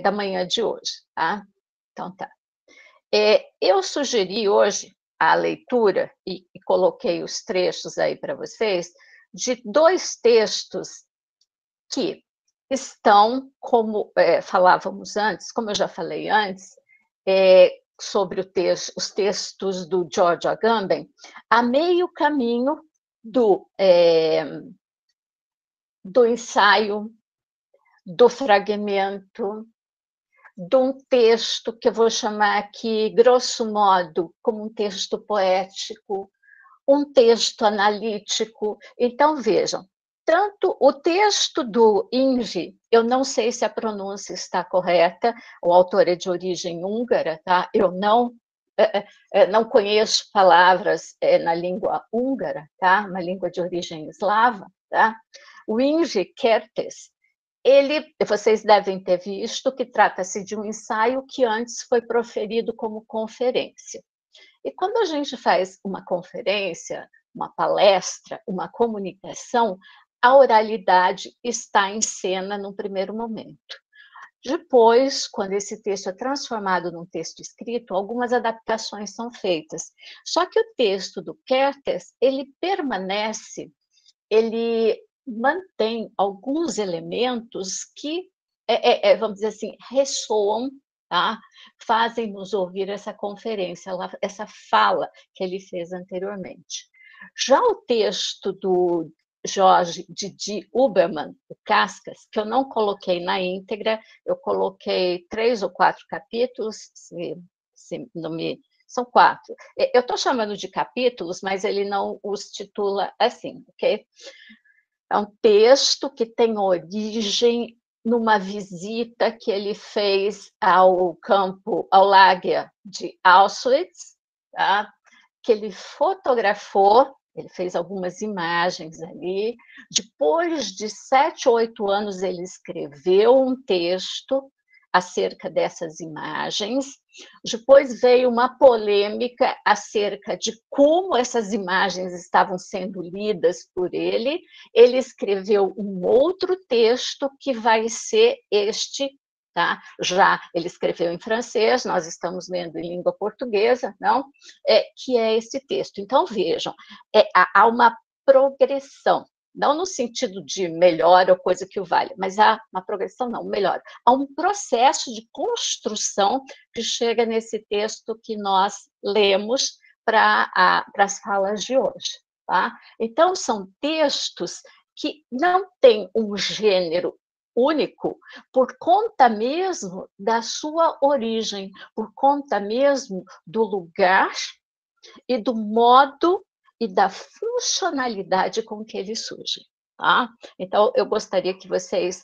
da manhã de hoje, tá? Então tá. Eu sugeri hoje a leitura, e coloquei os trechos aí para vocês, de 2 textos que estão, como falávamos antes, como eu já falei antes, sobre os textos do George Agamben, a meio caminho do ensaio, do fragmento, de um texto que eu vou chamar aqui, grosso modo, como um texto poético, um texto analítico. Então, vejam, tanto o texto do Inge, eu não sei se a pronúncia está correta, o autor é de origem húngara, tá? Eu não conheço palavras na língua húngara, tá? Uma língua de origem eslava, tá? O Inge Kertész, vocês devem ter visto que trata-se de um ensaio que antes foi proferido como conferência. E quando a gente faz uma conferência, uma palestra, uma comunicação, a oralidade está em cena no primeiro momento. Depois, quando esse texto é transformado num texto escrito, algumas adaptações são feitas. Só que o texto do Kertész, ele permanece, ele mantém alguns elementos que, vamos dizer assim, ressoam, tá? Fazem-nos ouvir essa conferência, essa fala que ele fez anteriormente. Já o texto do Jorge Didi Huberman, o Cascas, que eu não coloquei na íntegra, eu coloquei 3 ou 4 capítulos, se não me... São 4. Eu estou chamando de capítulos, mas ele não os titula assim, ok? É um texto que tem origem numa visita que ele fez ao campo, ao lager de Auschwitz, tá? Que ele fotografou, ele fez algumas imagens ali. Depois de 7 ou 8 anos, ele escreveu um texto acerca dessas imagens. Depois veio uma polêmica acerca de como essas imagens estavam sendo lidas por ele. Ele escreveu um outro texto que vai ser este, tá? Já ele escreveu em francês, nós estamos lendo em língua portuguesa, não? Que é esse texto. Então, vejam, há uma progressão, não no sentido de melhor ou coisa que o valha, mas há uma progressão, não, melhor. Há um processo de construção que chega nesse texto que nós lemos para as falas de hoje. Tá? Então, são textos que não têm um gênero único por conta mesmo da sua origem, por conta mesmo do lugar e do modo e da funcionalidade com que ele surge. Tá? Então, eu gostaria que vocês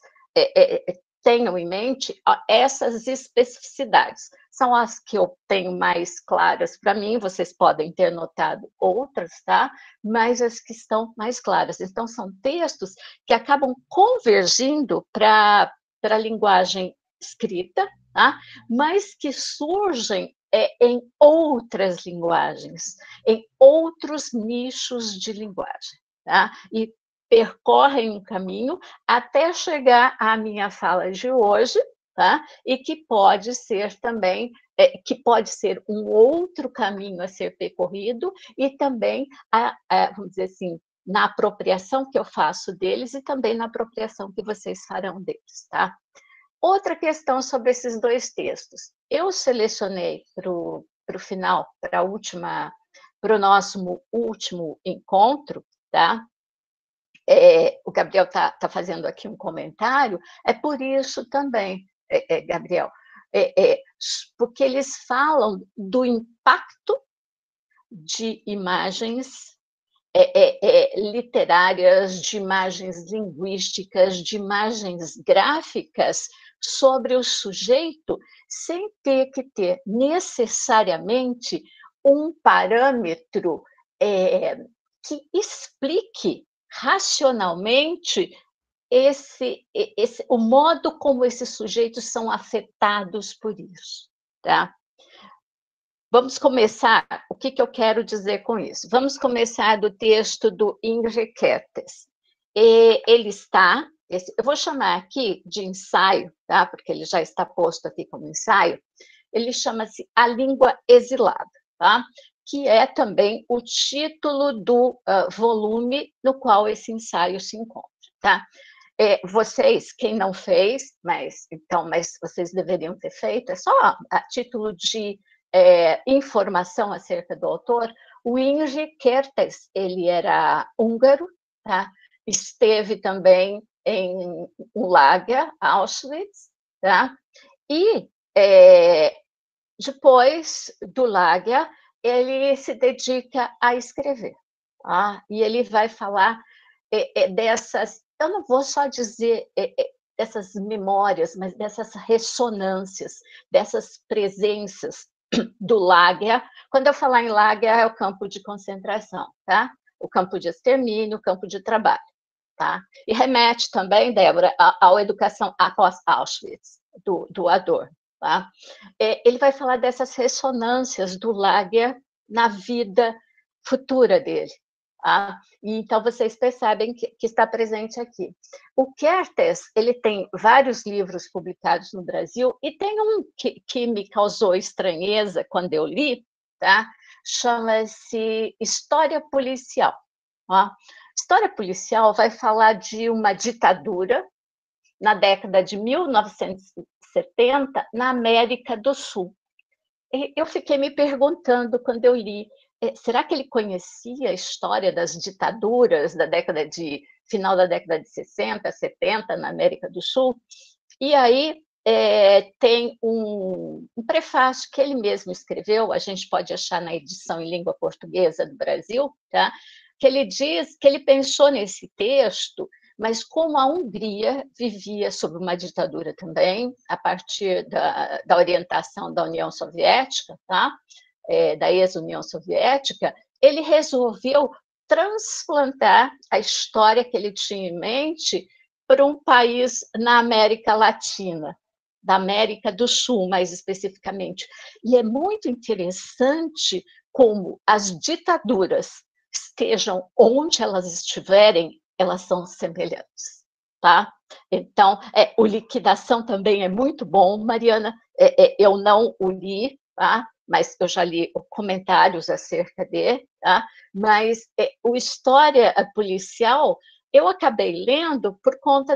tenham em mente essas especificidades. São as que eu tenho mais claras para mim, vocês podem ter notado outras, tá? Mas as que estão mais claras. Então, são textos que acabam convergindo para a linguagem escrita, tá? Mas que surgem em outras linguagens, em outros nichos de linguagem, tá? E percorrem um caminho até chegar à minha fala de hoje, tá? E que pode ser também, que pode ser um outro caminho a ser percorrido e também, vamos dizer assim, na apropriação que eu faço deles e também na apropriação que vocês farão deles, tá? Outra questão sobre esses 2 textos. Eu selecionei para o final, para o nosso último encontro, tá? O Gabriel está fazendo aqui um comentário, é por isso também, Gabriel, porque eles falam do impacto de imagens literárias, de imagens linguísticas, de imagens gráficas sobre o sujeito, sem ter que ter necessariamente um parâmetro que explique racionalmente o modo como esses sujeitos são afetados por isso, tá? Vamos começar, o que eu quero dizer com isso? Vamos começar do texto do Inge Kertész. Ele está eu vou chamar aqui de ensaio, tá? Porque ele já está posto aqui como ensaio, ele chama-se A Língua Exilada, tá? Que é também o título do volume no qual esse ensaio se encontra, tá? Vocês, quem não fez, mas vocês deveriam ter feito, é só a título de informação acerca do autor. O Imre Kertész, ele era húngaro, tá? Esteve também em um lager, Auschwitz, tá? E depois do lager, ele se dedica a escrever, tá? E ele vai falar dessas, eu não vou só dizer dessas memórias, mas dessas ressonâncias, dessas presenças do lager. Quando eu falar em lager, é o campo de concentração, tá? O campo de extermínio, o campo de trabalho, tá? E remete também, Débora, à educação após Auschwitz, do Adorno, tá? Ele vai falar dessas ressonâncias do lager na vida futura dele, tá? E então vocês percebem que está presente aqui. O Kertész, ele tem vários livros publicados no Brasil e tem um que me causou estranheza quando eu li, tá? Chama-se História Policial. Ó. História Policial vai falar de uma ditadura na década de 1970 na América do Sul. Eu fiquei me perguntando quando eu li, será que ele conhecia a história das ditaduras da final da década de 60, 70 na América do Sul? E aí tem um prefácio que ele mesmo escreveu, a gente pode achar na edição em língua portuguesa do Brasil, tá? Que ele diz que ele pensou nesse texto, mas como a Hungria vivia sob uma ditadura também, a partir da orientação da União Soviética, tá? Da ex-União Soviética, ele resolveu transplantar a história que ele tinha em mente para um país na América Latina, da América do Sul, mais especificamente. E é muito interessante como as ditaduras, estejam onde elas estiverem, elas são semelhantes, tá? Então, o Liquidação também é muito bom, Mariana, eu não o li, tá? Mas eu já li comentários acerca dele, tá? Mas o História Policial, eu acabei lendo por conta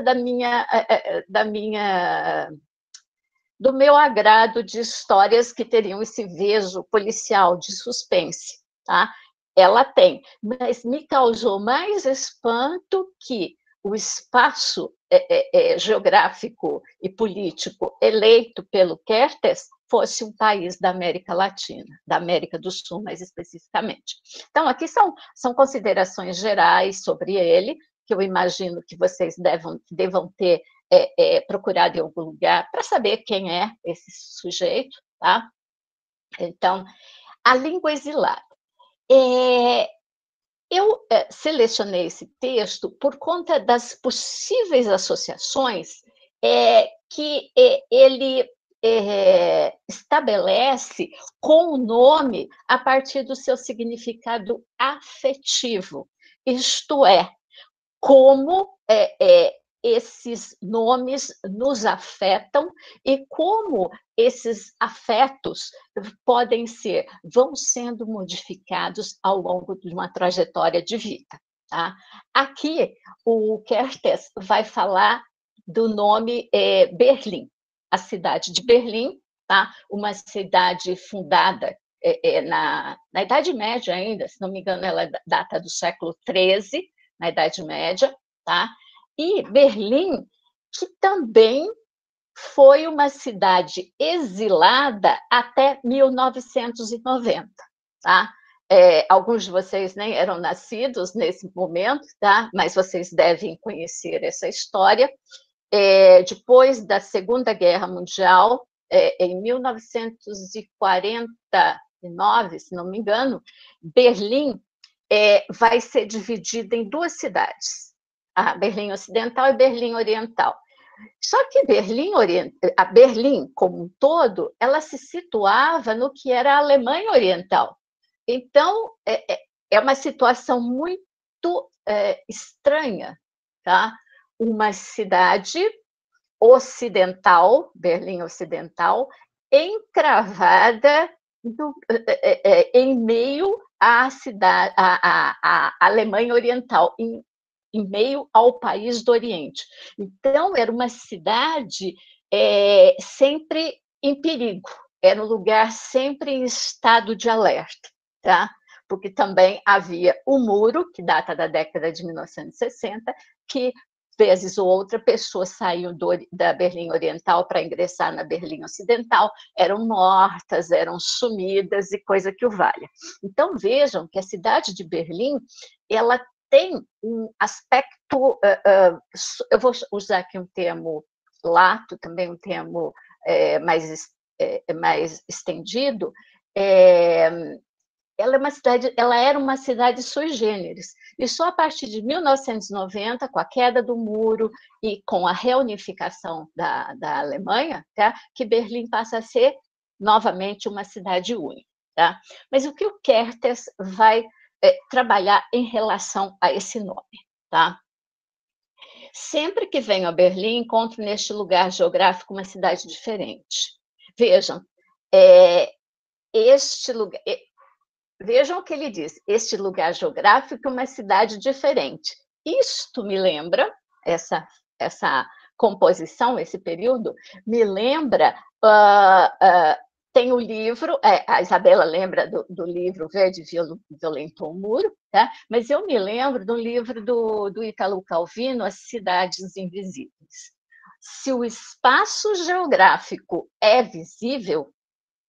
do meu agrado de histórias que teriam esse vejo policial de suspense, tá? Ela tem, mas me causou mais espanto que o espaço geográfico e político eleito pelo Kertész fosse um país da América Latina, da América do Sul, mais especificamente. Então, aqui são considerações gerais sobre ele, que eu imagino que vocês devam ter procurado em algum lugar para saber quem é esse sujeito, tá? Então, a língua exilada. Eu selecionei esse texto por conta das possíveis associações que ele estabelece com o nome a partir do seu significado afetivo, isto é, como esses nomes nos afetam e como esses afetos vão sendo modificados ao longo de uma trajetória de vida. Tá? Aqui, o Kertész vai falar do nome Berlim, a cidade de Berlim, tá? Uma cidade fundada na Idade Média ainda, se não me engano, ela data do século XIII, na Idade Média, tá? E Berlim, que também foi uma cidade exilada até 1990, tá? Alguns de vocês nem eram nascidos nesse momento, tá? Mas vocês devem conhecer essa história. Depois da Segunda Guerra Mundial, em 1949, se não me engano, Berlim vai ser dividida em duas cidades, a Berlim Ocidental e Berlim Oriental. Só que a Berlim, como um todo, ela se situava no que era a Alemanha Oriental. Então, é uma situação muito estranha, tá? uma cidade ocidental, Berlim Ocidental, encravada em meio à cidade, à Alemanha Oriental, em meio ao país do Oriente. Então, era uma cidade sempre em perigo, era um lugar sempre em estado de alerta, tá? Porque também havia o muro, que data da década de 1960, que vezes ou outra pessoas saíam da Berlim Oriental para ingressar na Berlim Ocidental, eram mortas, eram sumidas e coisa que o valha. Então vejam que a cidade de Berlim, ela tem um aspecto, eu vou usar aqui um termo lato, também um termo mais estendido, ela era uma cidade sui generis. E só a partir de 1990, com a queda do muro e com a reunificação da Alemanha, tá, que Berlim passa a ser novamente uma cidade única. Tá? Mas o que o Kertész vai trabalhar em relação a esse nome? Tá? Sempre que venho a Berlim, encontro neste lugar geográfico uma cidade diferente. Vejam, este lugar... Vejam o que ele diz, este lugar geográfico é uma cidade diferente. Isto me lembra, essa composição, esse período, me lembra, tem o livro, a Isabela lembra do livro Verde Violentou o Muro, tá? Mas eu me lembro do livro do Ítalo Calvino, As Cidades Invisíveis. Se o espaço geográfico é visível,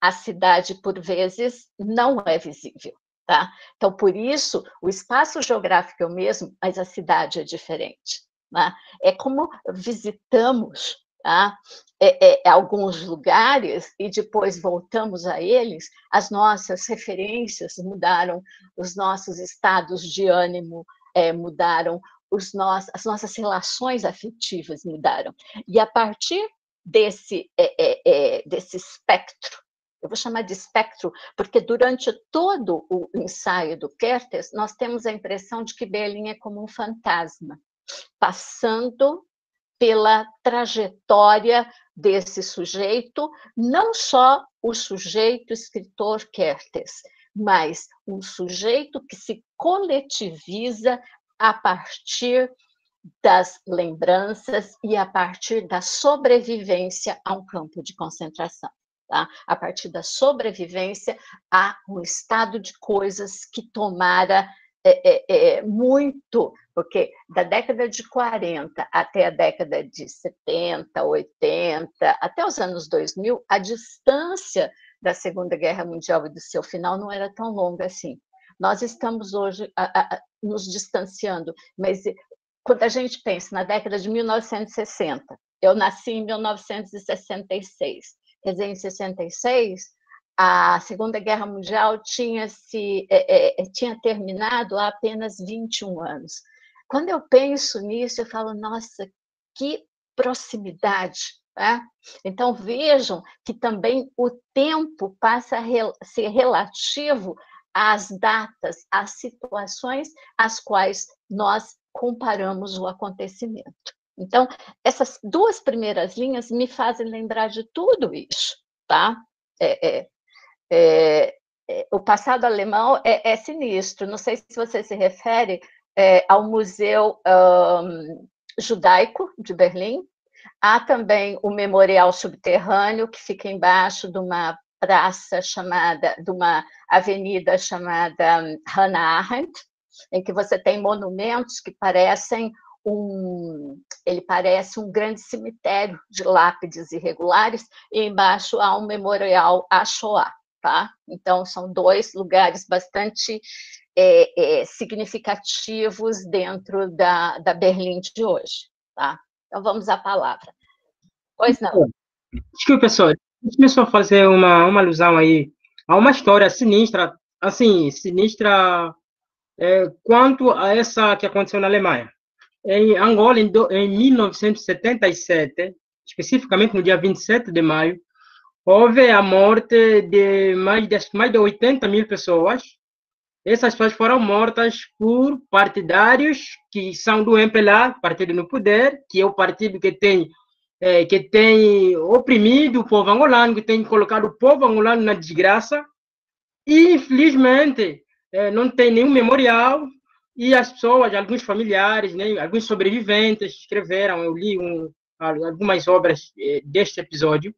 a cidade, por vezes, não é visível. Tá? Então, por isso, o espaço geográfico é o mesmo, mas a cidade é diferente. Tá? É como visitamos tá? Alguns lugares e depois voltamos a eles, as nossas referências mudaram, os nossos estados de ânimo mudaram, as nossas relações afetivas mudaram. E a partir desse espectro, eu vou chamar de espectro, porque durante todo o ensaio do Kertész, nós temos a impressão de que Berlim é como um fantasma, passando pela trajetória desse sujeito, não só o sujeito escritor Kertész, mas um sujeito que se coletiviza a partir das lembranças e a partir da sobrevivência a um campo de concentração. Tá? A partir da sobrevivência a um estado de coisas que tomara muito, porque da década de 40 até a década de 70, 80, até os anos 2000, a distância da Segunda Guerra Mundial e do seu final não era tão longa assim. Nós estamos hoje nos distanciando, mas quando a gente pensa na década de 1960, eu nasci em 1966, quer dizer, em 66, a Segunda Guerra Mundial tinha terminado há apenas 21 anos. Quando eu penso nisso, eu falo, nossa, que proximidade. Né? Então, vejam que também o tempo passa a ser relativo às datas, às situações às quais nós comparamos o acontecimento. Então, essas duas primeiras linhas me fazem lembrar de tudo isso, tá? O passado alemão é sinistro. Não sei se você se refere ao Museu Judaico de Berlim. Há também o Memorial Subterrâneo, que fica embaixo de uma praça chamada, de uma avenida chamada Hannah Arendt, em que você tem monumentos que parecem ele parece um grande cemitério de lápides irregulares, e embaixo há um memorial à Shoah. Tá? Então, são dois lugares bastante significativos dentro da Berlim de hoje. Tá? Então, vamos à palavra. Pois não. Desculpe, pessoal. Deixa eu só fazer uma alusão aí a uma história sinistra, assim, sinistra quanto a essa que aconteceu na Alemanha. Em Angola, em 1977, especificamente no dia 27 de maio, houve a morte de mais de 80 mil pessoas essas pessoas foram mortas por partidários que são do MPLA, partido no poder, que é o partido que tem oprimido o povo angolano, que tem colocado o povo angolano na desgraça, e, infelizmente, não tem nenhum memorial, e as pessoas, alguns familiares, né, alguns sobreviventes escreveram, eu li algumas obras deste episódio,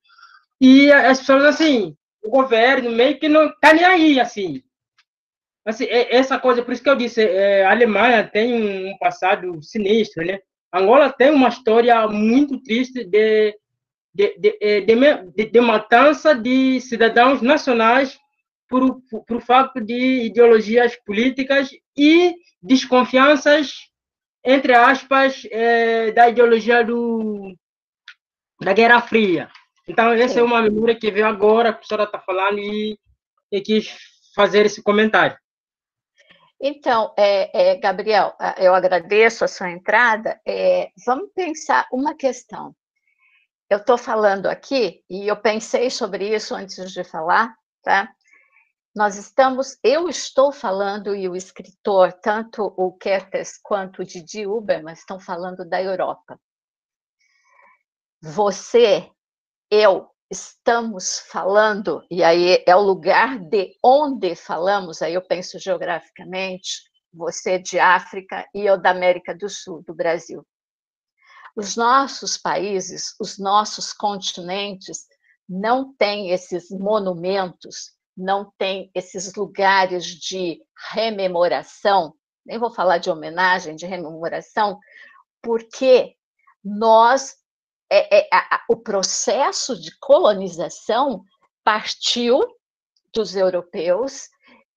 e as pessoas, assim, o governo meio que não está nem aí, assim. Assim, essa coisa, por isso que eu disse, a Alemanha tem um passado sinistro, né? Angola tem uma história muito triste de matança de cidadãos nacionais por fato de ideologias políticas e desconfianças, entre aspas, da ideologia da Guerra Fria. Então, essa é Sim. uma memória que veio agora, a professora está falando, e quis fazer esse comentário. Então, Gabriel, eu agradeço a sua entrada. Vamos pensar uma questão. Eu estou falando aqui, e eu pensei sobre isso antes de falar, tá? Eu estou falando, e o escritor, tanto o Kertész quanto o Didi Huberman, estão falando da Europa. Você, eu, estamos falando, e aí é o lugar de onde falamos, aí eu penso geograficamente, você de África e eu da América do Sul, do Brasil. Os nossos países, os nossos continentes, não têm esses monumentos, não têm esses lugares de rememoração, nem vou falar de homenagem, de rememoração, porque nós, o processo de colonização partiu dos europeus,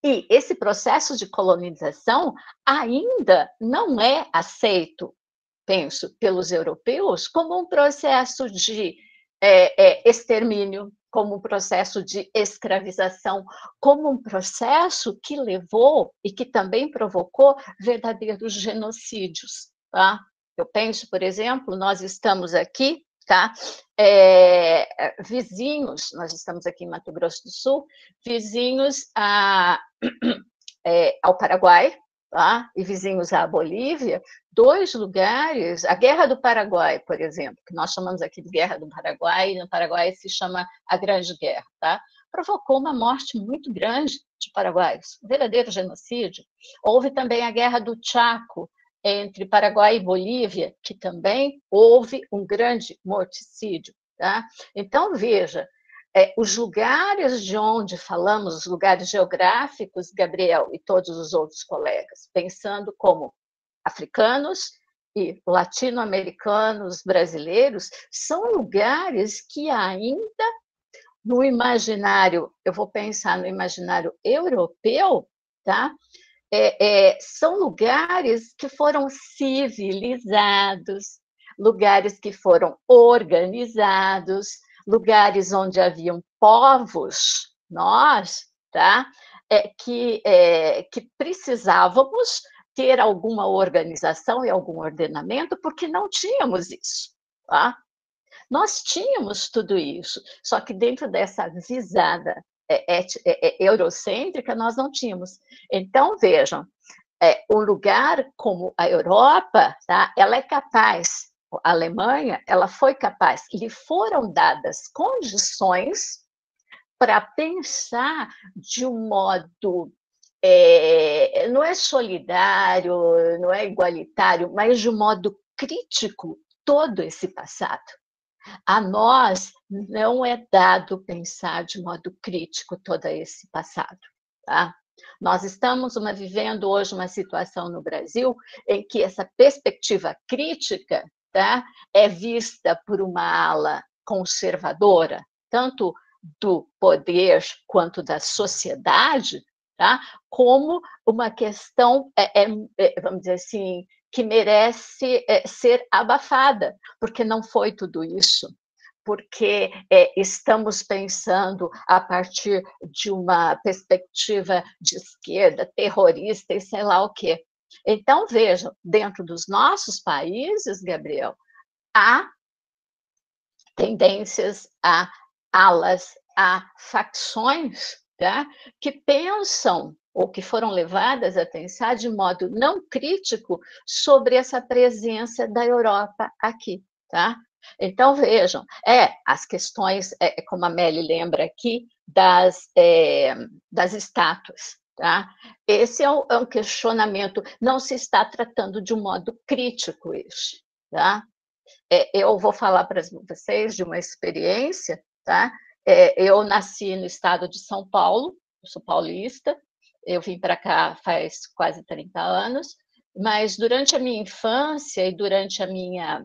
e esse processo de colonização ainda não é aceito, penso, pelos europeus como um processo de extermínio, como um processo de escravização, como um processo que levou e que também provocou verdadeiros genocídios. Tá? Eu penso, por exemplo, nós estamos aqui, tá? Vizinhos, nós estamos aqui em Mato Grosso do Sul, vizinhos ao Paraguai, tá? E vizinhos à Bolívia, dois lugares, a Guerra do Paraguai, por exemplo, que nós chamamos aqui de Guerra do Paraguai, e no Paraguai se chama a Grande Guerra, tá? Provocou uma morte muito grande de paraguaios, um verdadeiro genocídio. Houve também a Guerra do Chaco, entre Paraguai e Bolívia, que também houve um grande morticídio. Tá? Então, veja, os lugares de onde falamos, os lugares geográficos, Gabriel e todos os outros colegas, pensando como africanos e latino-americanos, brasileiros, são lugares que ainda no imaginário, eu vou pensar no imaginário europeu, tá? São lugares que foram civilizados, lugares que foram organizados, lugares onde haviam povos, nós, tá? Que precisávamos ter alguma organização e algum ordenamento, porque não tínhamos isso. Tá? Nós tínhamos tudo isso, só que dentro dessa visada eurocêntrica, nós não tínhamos. Então, vejam, um lugar como a Europa, tá, ela é capaz, a Alemanha, ela foi capaz, lhe foram dadas condições para pensar de um modo, não é solidário, não é igualitário, mas de um modo crítico todo esse passado. A nós não é dado pensar de modo crítico todo esse passado. Tá? Nós estamos vivendo hoje uma situação no Brasil em que essa perspectiva crítica, tá, é vista por uma ala conservadora, tanto do poder quanto da sociedade, tá, como uma questão, vamos dizer assim, que merece ser abafada, porque não foi tudo isso, porque estamos pensando a partir de uma perspectiva de esquerda, terrorista e sei lá o quê. Então, vejam, dentro dos nossos países, Gabriel, há tendências, há alas, há facções, tá, que pensam ou que foram levadas a pensar de modo não crítico sobre essa presença da Europa aqui, tá? Então, vejam, as questões, como a Meli lembra aqui, das estátuas, tá? Esse é um questionamento, não se está tratando de um modo crítico isso, tá? Eu vou falar para vocês de uma experiência, tá? Eu nasci no estado de São Paulo, eu sou paulista, eu vim para cá faz quase 30 anos, mas durante a minha infância e durante a minha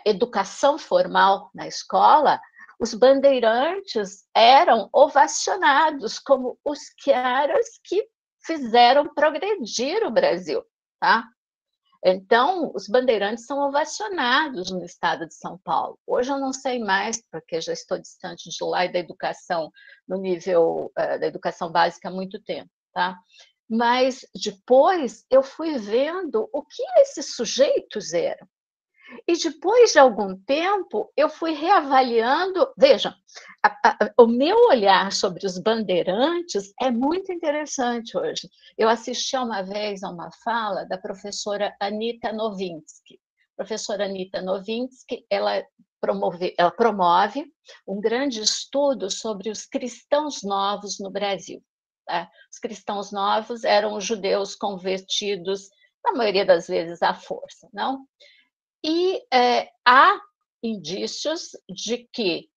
educação formal na escola, os bandeirantes eram ovacionados como os caras que fizeram progredir o Brasil, tá? Então, os bandeirantes são ovacionados no estado de São Paulo. Hoje eu não sei mais, porque já estou distante de lá e da educação, no nível da educação básica há muito tempo, tá? Mas depois eu fui vendo o que esses sujeitos eram. E depois de algum tempo, eu fui reavaliando. Vejam, o meu olhar sobre os bandeirantes é muito interessante hoje. Eu assisti uma vez a uma fala da professora Anita Novinsky. A professora Anita Novinsky, ela promove um grande estudo sobre os cristãos novos no Brasil. Tá? Os cristãos novos eram os judeus convertidos, na maioria das vezes, à força, não? E há indícios de que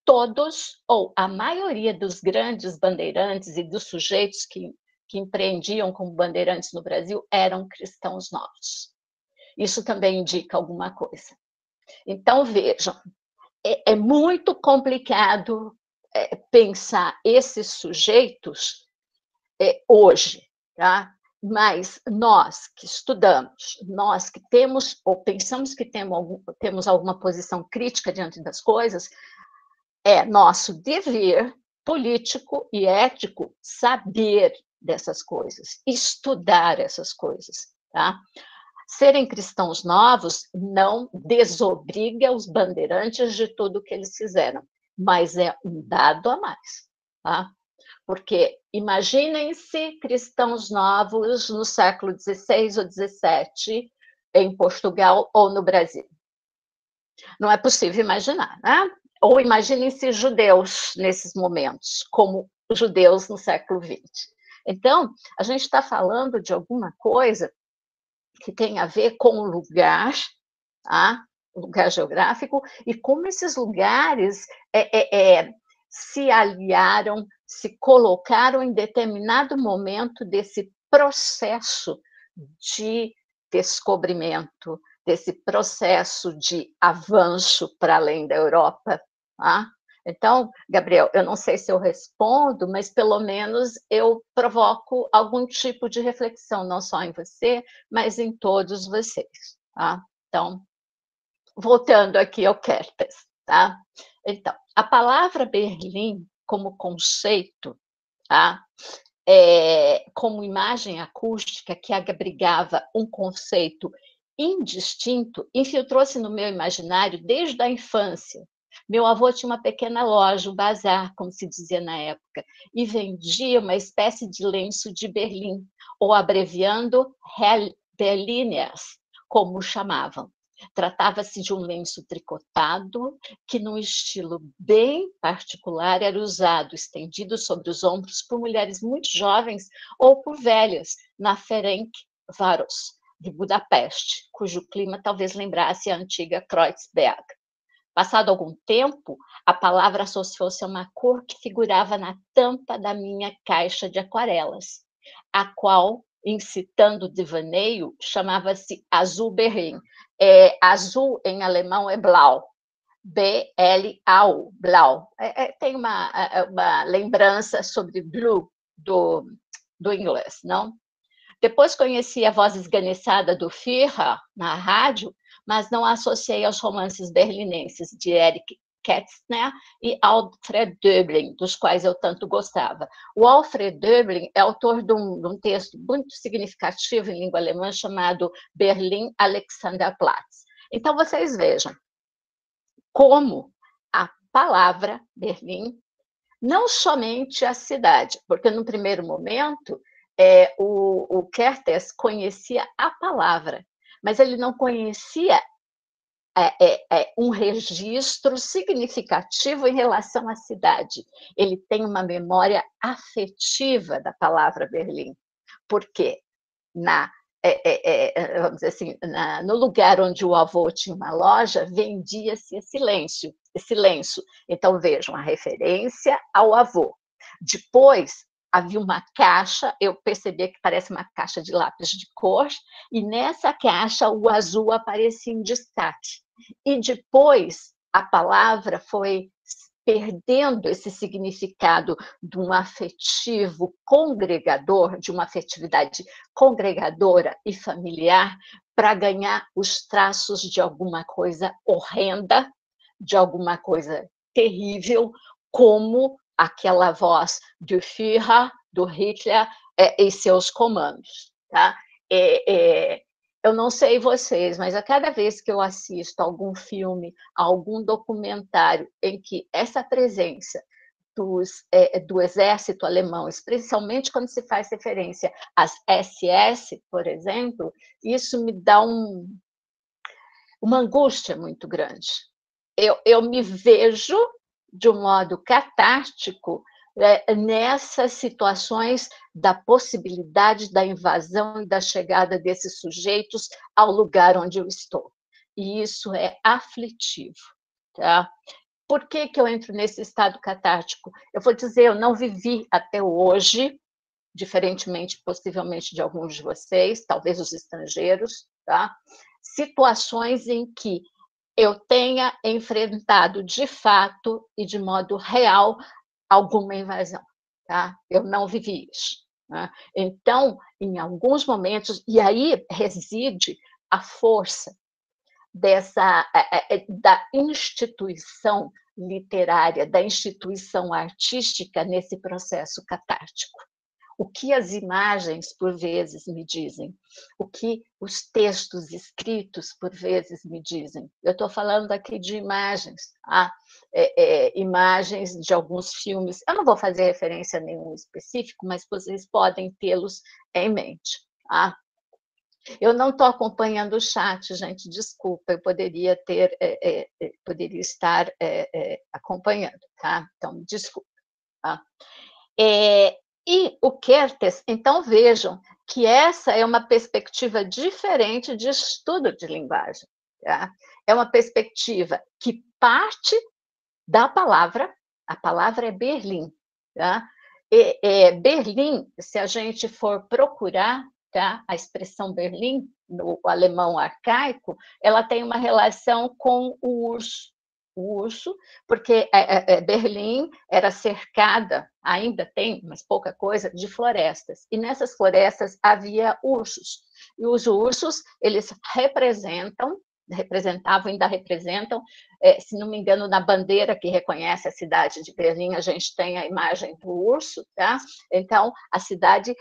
todos, ou a maioria dos grandes bandeirantes e dos sujeitos que empreendiam como bandeirantes no Brasil eram cristãos novos. Isso também indica alguma coisa. Então, vejam, é muito complicado pensar esses sujeitos hoje, tá? Mas nós que estudamos, nós que temos, ou pensamos que temos alguma posição crítica diante das coisas, é nosso dever político e ético saber dessas coisas, estudar essas coisas, tá? Serem cristãos novos não desobriga os bandeirantes de tudo que eles fizeram, mas é um dado a mais, tá? Porque imaginem-se cristãos novos no século XVI ou XVII em Portugal ou no Brasil. Não é possível imaginar, né? Ou imaginem-se judeus nesses momentos, como judeus no século XX. Então, a gente está falando de alguma coisa que tem a ver com o lugar, tá? O lugar geográfico, e como esses lugares se aliaram, se colocaram em determinado momento desse processo de descobrimento, desse processo de avanço para além da Europa. Tá? Então, Gabriel, eu não sei se eu respondo, mas pelo menos eu provoco algum tipo de reflexão, não só em você, mas em todos vocês. Tá? Então, voltando aqui ao Kertész, tá? Então, a palavra Berlim como conceito, tá? Como imagem acústica que abrigava um conceito indistinto, infiltrou-se no meu imaginário desde a infância. Meu avô tinha uma pequena loja, um bazar, como se dizia na época, e vendia uma espécie de lenço de Berlim, ou abreviando Berliners, como o chamavam. Tratava-se de um lenço tricotado que, num estilo bem particular, era usado, estendido sobre os ombros por mulheres muito jovens ou por velhas, na Ferencváros, de Budapeste, cujo clima talvez lembrasse a antiga Kreuzberg. Passado algum tempo, a palavra associou-se a uma cor que figurava na tampa da minha caixa de aquarelas, a qual, incitando o devaneio, chamava-se Azul Berlim. Azul em alemão é Blau, B-L-A-U, Blau. Tem uma lembrança sobre blue do inglês, não? Depois conheci a voz esganiçada do Führer na rádio, mas não a associei aos romances berlinenses de Erich Kästner e Alfred Döblin, dos quais eu tanto gostava. O Alfred Döblin é autor de um texto muito significativo em língua alemã chamado Berlin Alexanderplatz. Então, vocês vejam como a palavra Berlim não somente a cidade, porque no primeiro momento o Kertész conhecia a palavra, mas ele não conhecia um registro significativo em relação à cidade. Ele tem uma memória afetiva da palavra Berlim, porque vamos dizer assim, no lugar onde o avô tinha uma loja, vendia-se esse lenço. Então, vejam, a referência ao avô. Depois, havia uma caixa, eu percebi que parece uma caixa de lápis de cor, e nessa caixa o azul aparecia em destaque. E depois a palavra foi perdendo esse significado de um afetivo congregador, de uma afetividade congregadora e familiar, para ganhar os traços de alguma coisa horrenda, de alguma coisa terrível, como aquela voz do Führer, do Hitler, e seus comandos. Tá? Eu não sei vocês, mas a cada vez que eu assisto algum filme, algum documentário em que essa presença do exército alemão, especialmente quando se faz referência às SS, por exemplo, isso me dá uma angústia muito grande. Eu me vejo de um modo catártico nessas situações da possibilidade da invasão e da chegada desses sujeitos ao lugar onde eu estou. E isso é aflitivo. Tá? Por que eu entro nesse estado catártico? Eu vou dizer, eu não vivi até hoje, diferentemente, possivelmente, de alguns de vocês, talvez os estrangeiros, tá? Situações em que eu tenha enfrentado de fato e de modo real alguma invasão. Tá? Eu não vivi isso. Né? Então, em alguns momentos, e aí reside a força da instituição literária, da instituição artística nesse processo catártico. O que as imagens, por vezes, me dizem, o que os textos escritos, por vezes, me dizem. Eu estou falando aqui de imagens, imagens de alguns filmes. Eu não vou fazer referência a nenhum específico, mas vocês podem tê-los em mente. Tá? Eu não estou acompanhando o chat, gente, desculpa, eu poderia estar acompanhando, tá? Então, desculpa. Tá? E o Kertész, então vejam que essa é uma perspectiva diferente de estudo de linguagem. Tá? É uma perspectiva que parte da palavra, a palavra é Berlim. Tá? Berlim, se a gente for procurar, tá? A expressão Berlim, no alemão arcaico, ela tem uma relação com o urso, porque Berlim era cercada, ainda tem, mas pouca coisa, de florestas. E nessas florestas havia ursos. E os ursos, eles representavam, ainda representam, se não me engano, na bandeira que reconhece a cidade de Berlim, a gente tem a imagem do urso, tá? Então, a cidade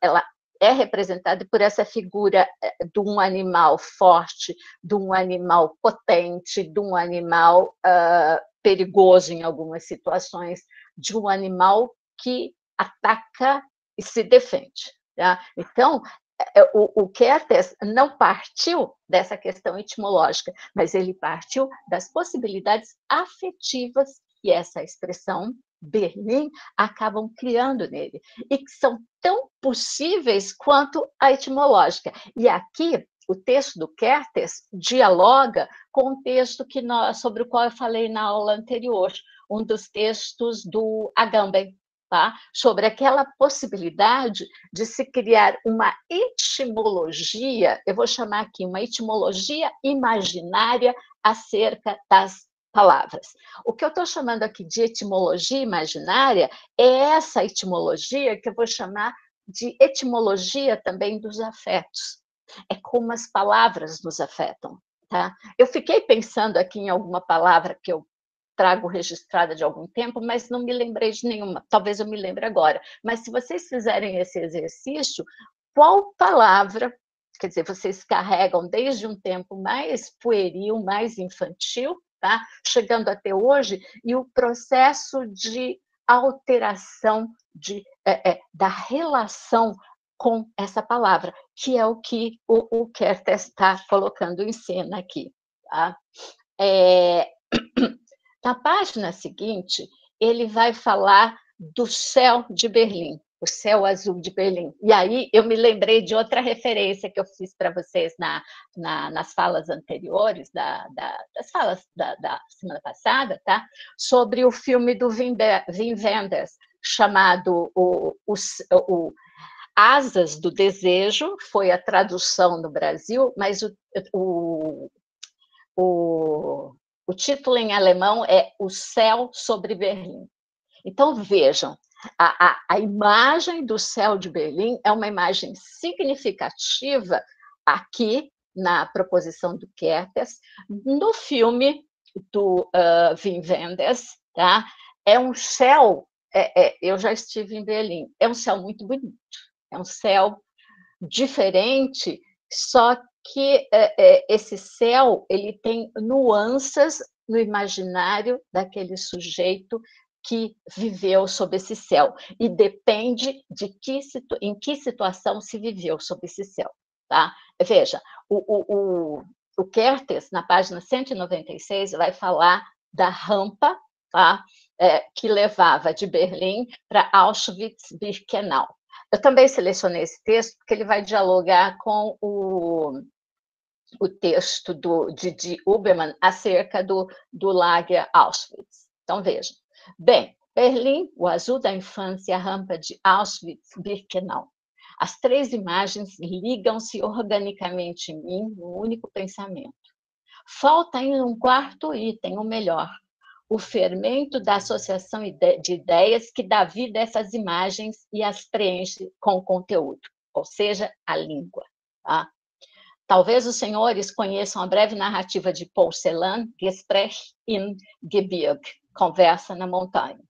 ela é representada por essa figura de um animal forte, de um animal potente, de um animal perigoso em algumas situações, de um animal que ataca e se defende. Tá? Então, o Kertész não partiu dessa questão etimológica, mas ele partiu das possibilidades afetivas que essa expressão Berlim acabam criando nele, e que são tão possíveis quanto a etimológica. E aqui, o texto do Kertész dialoga com o texto sobre o qual eu falei na aula anterior, um dos textos do Agamben, tá? Sobre aquela possibilidade de se criar uma etimologia, eu vou chamar aqui uma etimologia imaginária acerca das palavras. O que eu estou chamando aqui de etimologia imaginária é essa etimologia que eu vou chamar de etimologia também dos afetos. É como as palavras nos afetam. Tá? Eu fiquei pensando aqui em alguma palavra que eu trago registrada de algum tempo, mas não me lembrei de nenhuma. Talvez eu me lembre agora. Mas se vocês fizerem esse exercício, qual palavra, quer dizer, vocês carregam desde um tempo mais pueril, mais infantil, tá? Chegando até hoje, e o processo de alteração da relação com essa palavra, que é o que o Kertész está colocando em cena aqui. Tá? Na página seguinte, ele vai falar do céu de Berlim, o céu azul de Berlim. E aí eu me lembrei de outra referência que eu fiz para vocês nas falas anteriores, das falas da semana passada, tá? Sobre o filme do Wim Wenders, chamado o Asas do Desejo, foi a tradução no Brasil, mas o título em alemão é O Céu sobre Berlim. Então, vejam, a imagem do céu de Berlim é uma imagem significativa aqui na proposição do Kertész, no filme do Wim Wenders, tá? É um céu, eu já estive em Berlim, é um céu muito bonito, é um céu diferente, só que esse céu ele tem nuances no imaginário daquele sujeito que viveu sob esse céu, e depende de em que situação se viveu sob esse céu. Tá? Veja, o Kertész, na página 196, vai falar da rampa, tá? Que levava de Berlim para Auschwitz-Birkenau. Eu também selecionei esse texto porque ele vai dialogar com o texto de Didi Huberman acerca do Lager Auschwitz. Então, vejam. Bem, Berlim, o azul da infância, a rampa de Auschwitz-Birkenau. As três imagens ligam-se organicamente em mim num único pensamento. Falta ainda um quarto item, o melhor, o fermento da associação de ideias que dá vida a essas imagens e as preenche com conteúdo, ou seja, a língua. Tá? Talvez os senhores conheçam a breve narrativa de Paul Celan, Gespräch im Gebirge, Conversa na Montanha.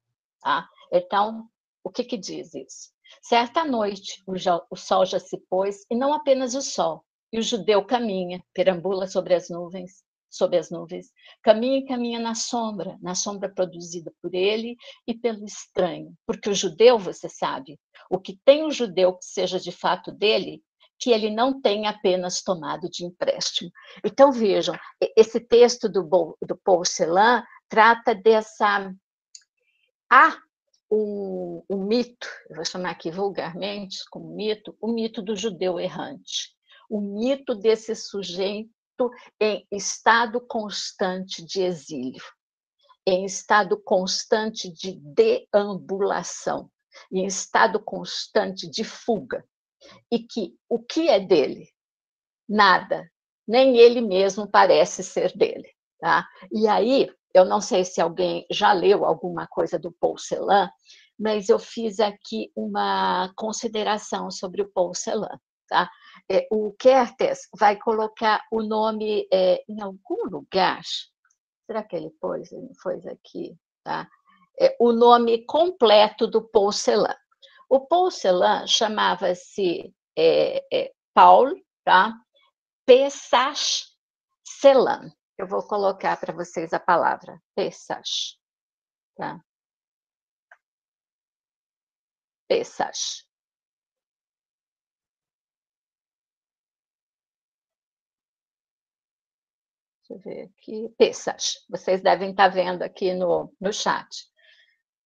Tá? Então, o que diz isso? Certa noite, o sol já se pôs, e não apenas o sol, e o judeu caminha, perambula sobre as nuvens, caminha e caminha na sombra produzida por ele e pelo estranho, porque o judeu, você sabe, o que tem o judeu que seja de fato dele, que ele não tem apenas tomado de empréstimo. Então, vejam, esse texto do Paul Celan trata dessa... um mito, eu vou chamar aqui vulgarmente como mito, o mito do judeu errante, o mito desse sujeito em estado constante de exílio, em estado constante de deambulação, em estado constante de fuga, e que o que é dele? Nada, nem ele mesmo parece ser dele. Tá? E aí, eu não sei se alguém já leu alguma coisa do Paul Celan, mas eu fiz aqui uma consideração sobre o Paul Celan. Tá? O Kertész vai colocar o nome em algum lugar. Será que ele pôs? Ele pôs aqui. Tá? O nome completo do Paul Celan. O Paul Celan chamava-se Paul, tá? Pesach Celan. Eu vou colocar para vocês a palavra Pesach. Tá? Pesach. Deixa eu ver aqui. Pesach. Vocês devem estar vendo aqui no chat.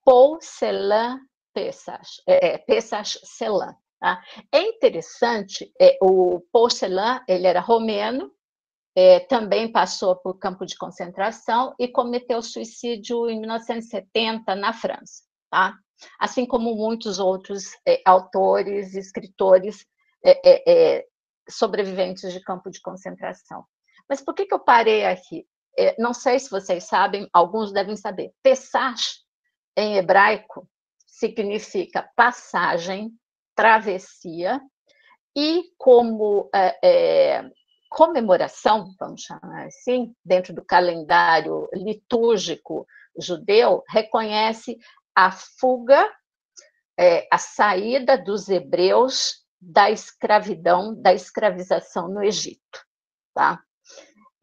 Paul Celan Pesach. Pesach Celan. Tá? É interessante, o Paul Celan, ele era romeno, também passou por campo de concentração e cometeu suicídio em 1970 na França, tá? Assim como muitos outros autores, escritores sobreviventes de campo de concentração. Mas por que eu parei aqui? Não sei se vocês sabem, alguns devem saber. Pesach, em hebraico, significa passagem, travessia, e como comemoração, vamos chamar assim, dentro do calendário litúrgico judeu, reconhece a fuga, a saída dos hebreus da escravidão, da escravização no Egito. Tá?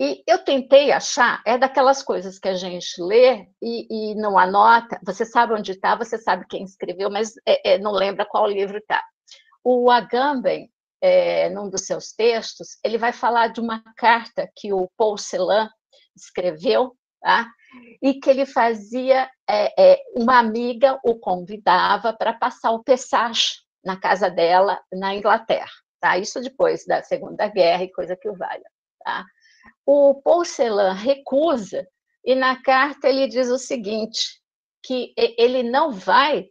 E eu tentei achar, é daquelas coisas que a gente lê e não anota, você sabe onde está, você sabe quem escreveu, mas não lembra qual livro está. O Agamben, num dos seus textos, ele vai falar de uma carta que o Paul Celan escreveu, tá? E que ele fazia, uma amiga o convidava para passar o Pessach na casa dela, na Inglaterra. Tá? Isso depois da Segunda Guerra e coisa que o valha. Tá? O Paul Celan recusa, e na carta ele diz o seguinte, que ele não vai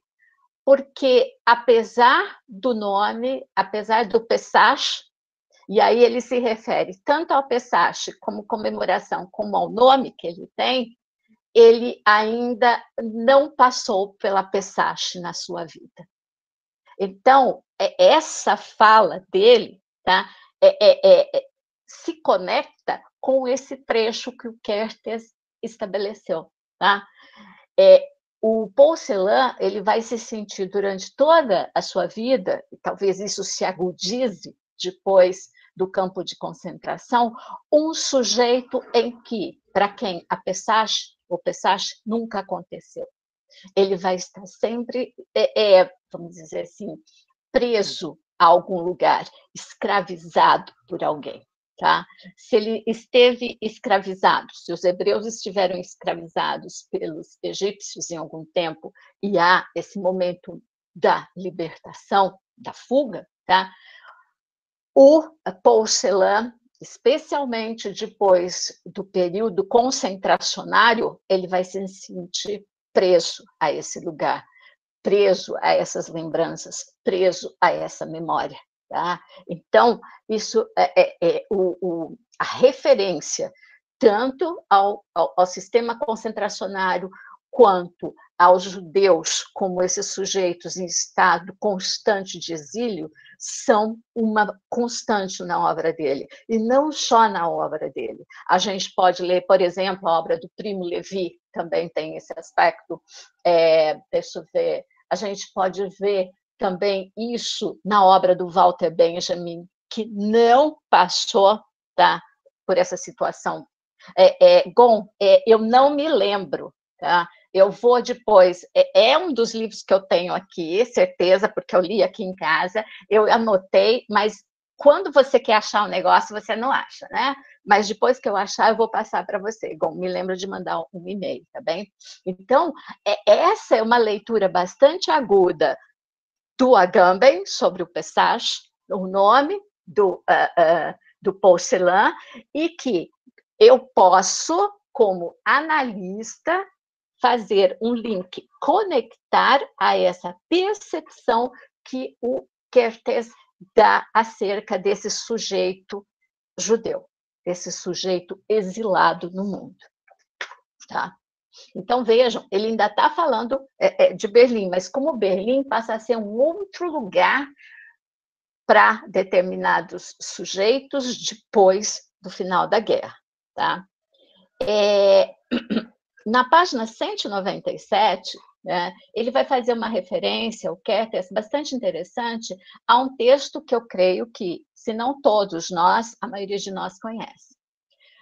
porque, apesar do nome, apesar do Pessach, e aí ele se refere tanto ao Pessach como comemoração, como ao nome que ele tem, ele ainda não passou pela Pessach na sua vida. Então, essa fala dele, tá, se conecta com esse trecho que o Kertész estabeleceu. Tá? O Paul Celan, ele vai se sentir durante toda a sua vida, e talvez isso se agudize depois do campo de concentração, um sujeito em que, para quem o Pessach nunca aconteceu. Ele vai estar sempre, vamos dizer assim, preso a algum lugar, escravizado por alguém. Tá? Se ele esteve escravizado, se os hebreus estiveram escravizados pelos egípcios em algum tempo, e há esse momento da libertação, da fuga, tá? O Paul Celan, especialmente depois do período concentracionário, ele vai se sentir preso a esse lugar, preso a essas lembranças, preso a essa memória. Tá? Então, isso a referência tanto ao sistema concentracionário quanto aos judeus como esses sujeitos em estado constante de exílio são uma constante na obra dele, e não só na obra dele. A gente pode ler, por exemplo, a obra do Primo Levi, também tem esse aspecto, deixa eu ver, a gente pode ver também isso na obra do Walter Benjamin, que não passou, tá, por essa situação. Eu não me lembro, tá? Eu vou depois, um dos livros que eu tenho aqui, certeza, porque eu li aqui em casa, eu anotei, mas quando você quer achar um negócio, você não acha, né? Mas depois que eu achar, eu vou passar para você. Bom, me lembro de mandar um e-mail, tá bem? Então, essa é uma leitura bastante aguda do Agamben sobre o Pessach, o nome do Paul Celan, e que eu posso, como analista, fazer um link, conectar a essa percepção que o Kertész dá acerca desse sujeito judeu, desse sujeito exilado no mundo. Tá? Então, vejam, ele ainda está falando de Berlim, mas como Berlim passa a ser um outro lugar para determinados sujeitos depois do final da guerra. Tá? Na página 197, né, ele vai fazer uma referência, o Kertész, bastante interessante, a um texto que eu creio que, se não todos nós, a maioria de nós conhece.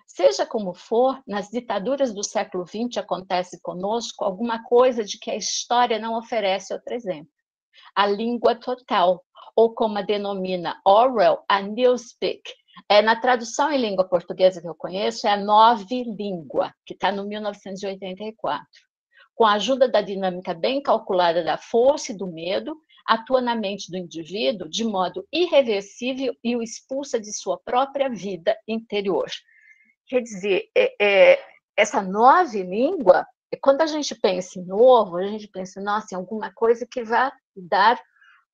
Seja como for, nas ditaduras do século XX acontece conosco alguma coisa de que a história não oferece outro exemplo. A língua total, ou como a denomina Orwell, a newspeak. Na tradução em língua portuguesa que eu conheço, é a nove língua, que está no 1984. Com a ajuda da dinâmica bem calculada da força e do medo, atua na mente do indivíduo de modo irreversível e o expulsa de sua própria vida interior. Quer dizer, essa nova língua, quando a gente pensa em novo, a gente pensa, nossa, em alguma coisa que vai dar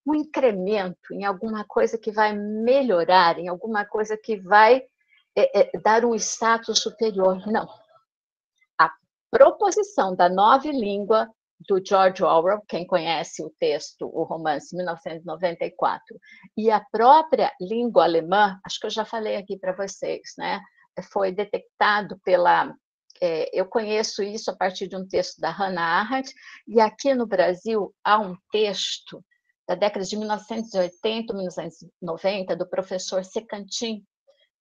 um incremento, em alguma coisa que vai melhorar, em alguma coisa que vai dar um status superior. Não. A proposição da nova língua do George Orwell, quem conhece o texto, o romance 1994, e a própria língua alemã, acho que eu já falei aqui para vocês, né? Foi detectado pela... eu conheço isso a partir de um texto da Hannah Arendt, e aqui no Brasil há um texto da década de 1980, 1990, do professor Secantin,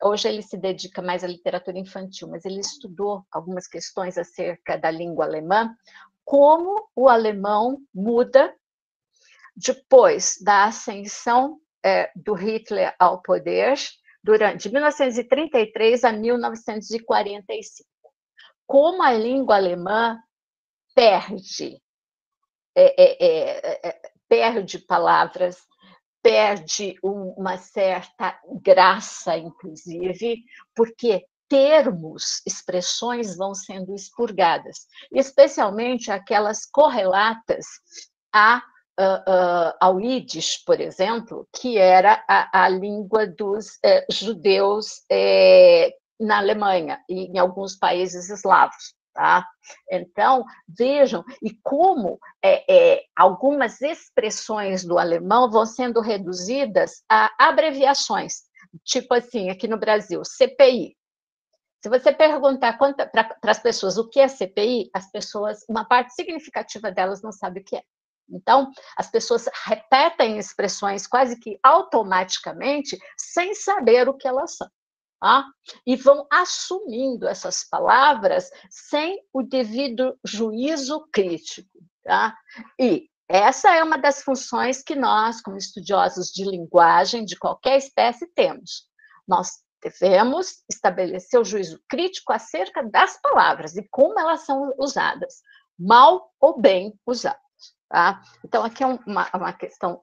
hoje ele se dedica mais à literatura infantil, mas ele estudou algumas questões acerca da língua alemã, como o alemão muda depois da ascensão do Hitler ao poder, de 1933 a 1945. Como a língua alemã perde palavras, perde uma certa graça, inclusive, porque termos, expressões vão sendo expurgadas, especialmente aquelas correlatas ao Yiddish, por exemplo, que era a língua dos judeus na Alemanha e em alguns países eslavos. Tá? Então, vejam, e como algumas expressões do alemão vão sendo reduzidas a abreviações, tipo assim, aqui no Brasil, CPI. Se você perguntar para as pessoas o que é CPI, as pessoas, uma parte significativa delas não sabe o que é. Então, as pessoas repetem expressões quase que automaticamente, sem saber o que elas são. Tá? E vão assumindo essas palavras sem o devido juízo crítico. Tá? E essa é uma das funções que nós, como estudiosos de linguagem de qualquer espécie, temos. Nós devemos estabelecer o juízo crítico acerca das palavras e como elas são usadas, mal ou bem usadas. Tá? Então, aqui é uma questão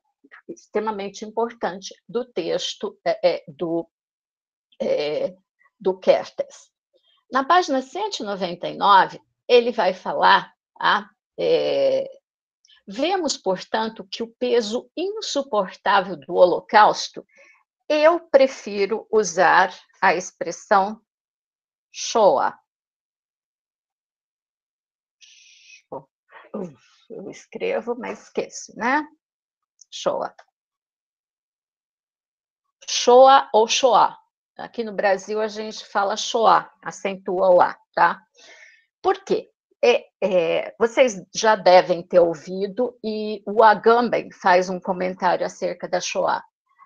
extremamente importante do texto do Kertész. Na página 199, ele vai falar, vemos, portanto, que o peso insuportável do Holocausto, eu prefiro usar a expressão Shoah. Eu escrevo, mas esqueço, né? Shoah. Shoah ou Shoah. Aqui no Brasil, a gente fala Shoah, acentua o A, tá? Por quê? Vocês já devem ter ouvido, e o Agamben faz um comentário acerca da Shoah.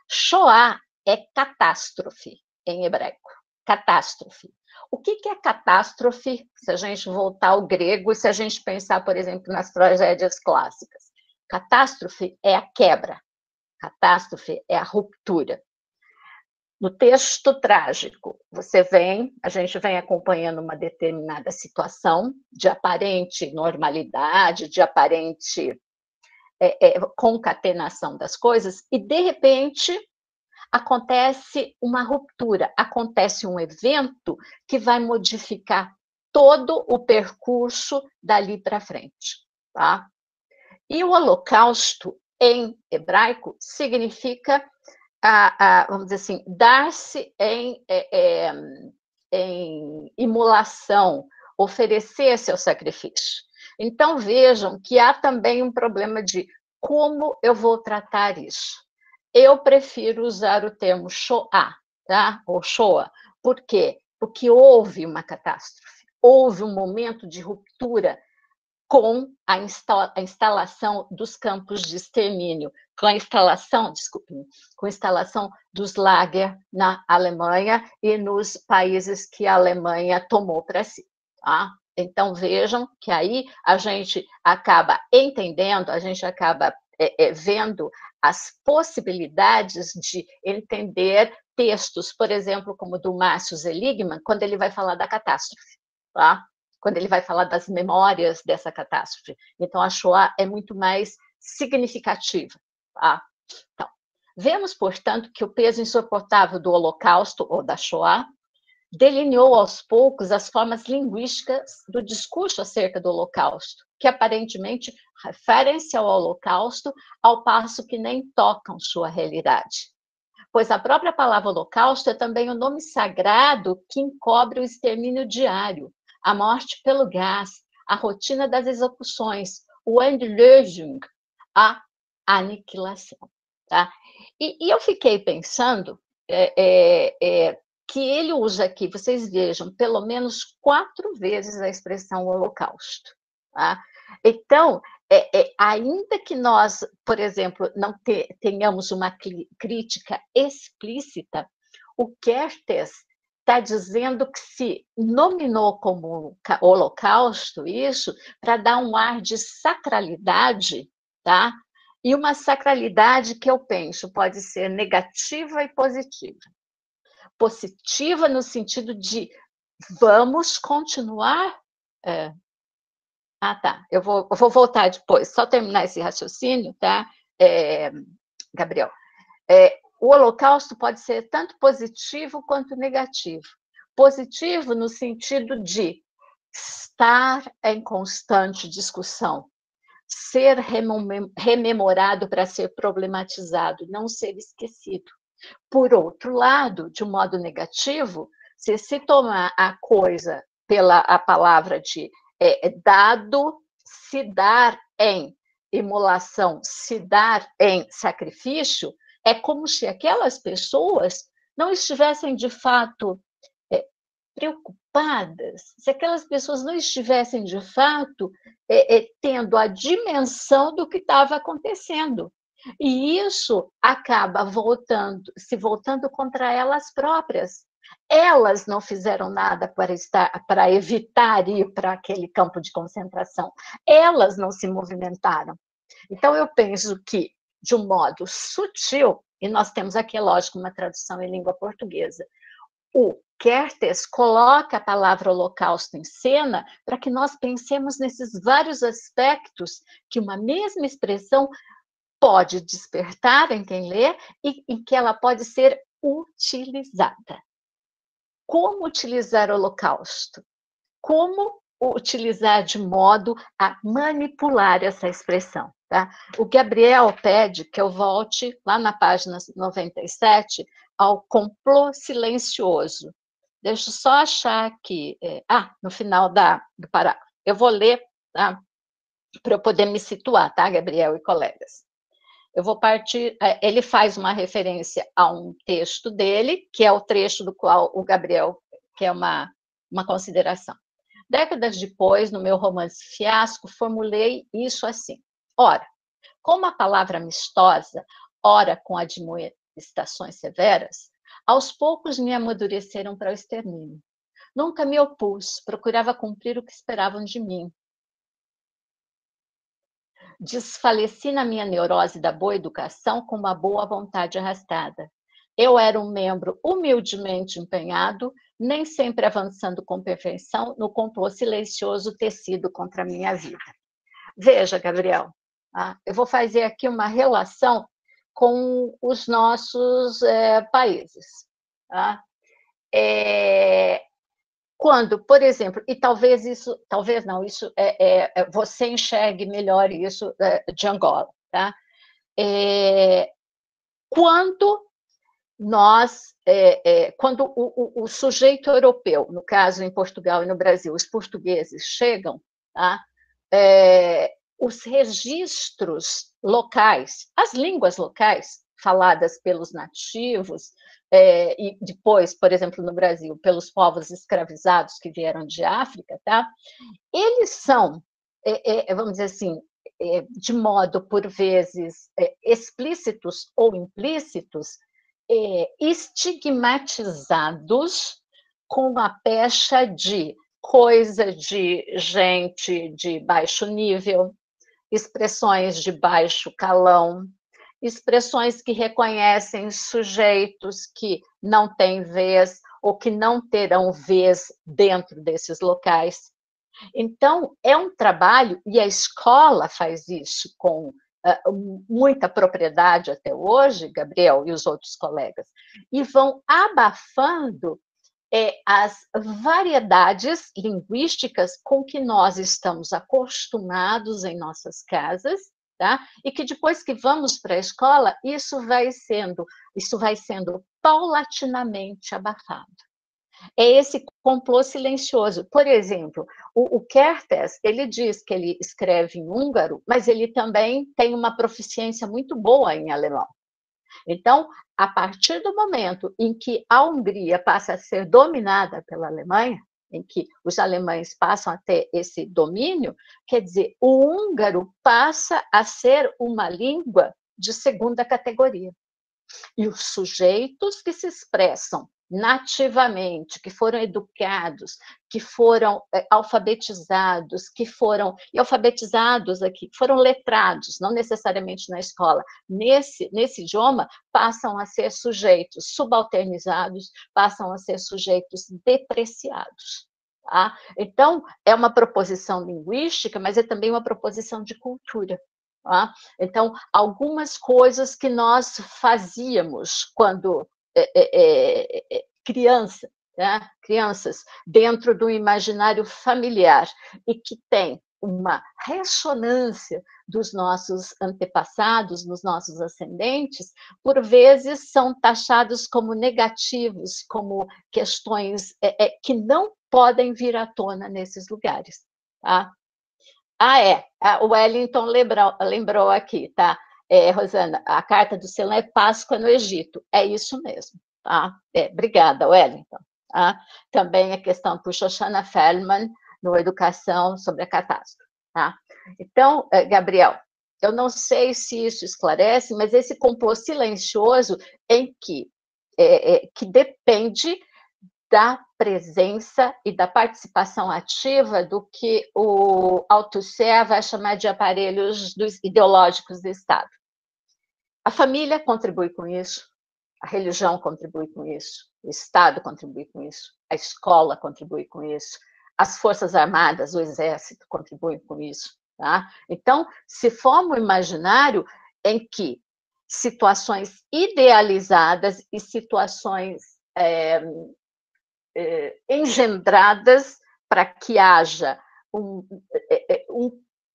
Shoah é catástrofe, em hebraico. Catástrofe. O que é catástrofe, se a gente voltar ao grego, se a gente pensar, por exemplo, nas tragédias clássicas? Catástrofe é a quebra. Catástrofe é a ruptura. No texto trágico, a gente vem acompanhando uma determinada situação de aparente normalidade, de aparente concatenação das coisas, e, de repente, acontece uma ruptura, acontece um evento que vai modificar todo o percurso dali para frente. Tá? E o Holocausto, em hebraico, significa vamos dizer assim, dar-se em imolação, oferecer seu sacrifício. Então, vejam que há também um problema de como eu vou tratar isso. Eu prefiro usar o termo Shoah, tá? Ou Shoah. Por quê? Porque houve uma catástrofe, houve um momento de ruptura com a instalação dos campos de extermínio, com a instalação dos lager na Alemanha e nos países que a Alemanha tomou para si. Tá? Então, vejam que aí a gente acaba entendendo, a gente acaba vendo as possibilidades de entender textos, por exemplo, como o do Márcio Seligman, quando ele vai falar da catástrofe. Tá? Quando ele vai falar das memórias dessa catástrofe. Então, a Shoah é muito mais significativa. Tá? Então, vemos, portanto, que o peso insuportável do Holocausto, ou da Shoah, delineou aos poucos as formas linguísticas do discurso acerca do Holocausto, que aparentemente referem-se ao Holocausto, ao passo que nem tocam sua realidade. Pois a própria palavra Holocausto é também o nome sagrado que encobre o extermínio diário, a morte pelo gás, a rotina das execuções, o Endlösung, a aniquilação. Tá? E eu fiquei pensando que ele usa aqui, vocês vejam, pelo menos 4 vezes a expressão Holocausto. Tá? Então, ainda que nós, por exemplo, não tenhamos uma crítica explícita, o Kertész está dizendo que se nominou como holocausto isso para dar um ar de sacralidade, tá? E uma sacralidade que eu penso pode ser negativa e positiva. Positiva no sentido de vamos continuar. Tá. Eu vou voltar depois, só terminar esse raciocínio, tá, Gabriel? O Holocausto pode ser tanto positivo quanto negativo. Positivo no sentido de estar em constante discussão, ser rememorado para ser problematizado, não ser esquecido. Por outro lado, de um modo negativo, se tomar a coisa pela a palavra de dado, se dar em imolação, se dar em sacrifício, é como se aquelas pessoas não estivessem, de fato, preocupadas, se aquelas pessoas não estivessem, de fato, tendo a dimensão do que estava acontecendo. E isso acaba se voltando contra elas próprias. Elas não fizeram nada para evitar ir para aquele campo de concentração. Elas não se movimentaram. Então, eu penso que, de um modo sutil, e nós temos aqui, lógico, uma tradução em língua portuguesa, o Kertész coloca a palavra holocausto em cena para que nós pensemos nesses vários aspectos que uma mesma expressão pode despertar em quem lê e em que ela pode ser utilizada. Como utilizar o holocausto? Como utilizar de modo a manipular essa expressão? Tá? O Gabriel pede que eu volte lá na página 97 ao complô silencioso. Deixa eu só achar aqui. No final do parágrafo. Eu vou ler, tá? Para eu poder me situar, tá, Gabriel e colegas? Eu vou partir. Ele faz uma referência a um texto dele, que é o trecho do qual o Gabriel quer uma consideração. Décadas depois, no meu romance Fiasco, formulei isso assim. Ora, como a palavra amistosa, ora com admoestações severas, aos poucos me amadureceram para o extermínio. Nunca me opus, procurava cumprir o que esperavam de mim. Desfaleci na minha neurose da boa educação com uma boa vontade arrastada. Eu era um membro humildemente empenhado, nem sempre avançando com perfeição no complô silencioso tecido contra a minha vida. Veja, Gabriel, eu vou fazer aqui uma relação com os nossos países. Tá? Quando, por exemplo, e talvez não, você enxergue melhor isso de Angola, tá? Quando o sujeito europeu, no caso em Portugal e no Brasil, os portugueses chegam, tá? Os registros locais, as línguas locais faladas pelos nativos, e depois, por exemplo, no Brasil, pelos povos escravizados que vieram de África, tá? Eles são, vamos dizer assim, de modo, por vezes, explícitos ou implícitos, estigmatizados com a pecha de coisa de gente de baixo nível, expressões de baixo calão, expressões que reconhecem sujeitos que não têm vez ou que não terão vez dentro desses locais. Então, é um trabalho, e a escola faz isso com muita propriedade até hoje, Gabriel e os outros colegas, e vão abafando as variedades linguísticas com que nós estamos acostumados em nossas casas, tá? E que depois que vamos para a escola, isso vai sendo paulatinamente abafado. É esse complô silencioso. Por exemplo, o Kertész, ele diz que ele escreve em húngaro, mas ele também tem uma proficiência muito boa em alemão. Então, a partir do momento em que a Hungria passa a ser dominada pela Alemanha, em que os alemães passam a ter esse domínio, quer dizer, o húngaro passa a ser uma língua de segunda categoria. E os sujeitos que se expressam nativamente, que foram educados, que foram alfabetizados, e alfabetizados aqui, foram letrados, não necessariamente na escola, nesse idioma, passam a ser sujeitos subalternizados, passam a ser sujeitos depreciados. Tá? Então, é uma proposição linguística, mas é também uma proposição de cultura. Tá? Então, algumas coisas que nós fazíamos quando crianças, dentro do imaginário familiar, e que tem uma ressonância dos nossos antepassados, dos nossos ascendentes, por vezes são taxados como negativos, como questões que não podem vir à tona nesses lugares. Tá? O Wellington lembrou aqui, tá? Rosana, a carta do Ceilão é Páscoa no Egito. É isso mesmo, tá? Obrigada, Wellington. Tá? Também a questão por Shoshana Feldman, no Educação sobre a Catástrofe. Tá? Então, Gabriel, eu não sei se isso esclarece, mas esse complô silencioso em que depende da presença e da participação ativa do que o Althusser vai chamar de aparelhos ideológicos do Estado. A família contribui com isso, a religião contribui com isso, o Estado contribui com isso, a escola contribui com isso, as Forças Armadas, o Exército contribuem com isso. Tá? Então, se forma um imaginário em que situações idealizadas e situações engendradas para que haja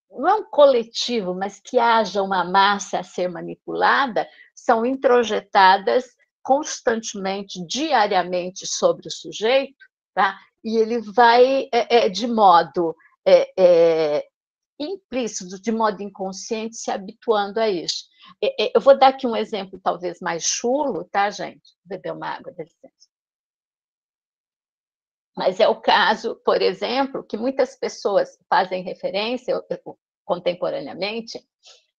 não é um coletivo, mas que haja uma massa a ser manipulada, são introjetadas constantemente, diariamente sobre o sujeito, tá? E ele vai, de modo implícito, de modo inconsciente, se habituando a isso. Eu vou dar aqui um exemplo talvez mais chulo, tá, gente? Vou beber uma água, dá licença. Mas é o caso, por exemplo, que muitas pessoas fazem referência contemporaneamente.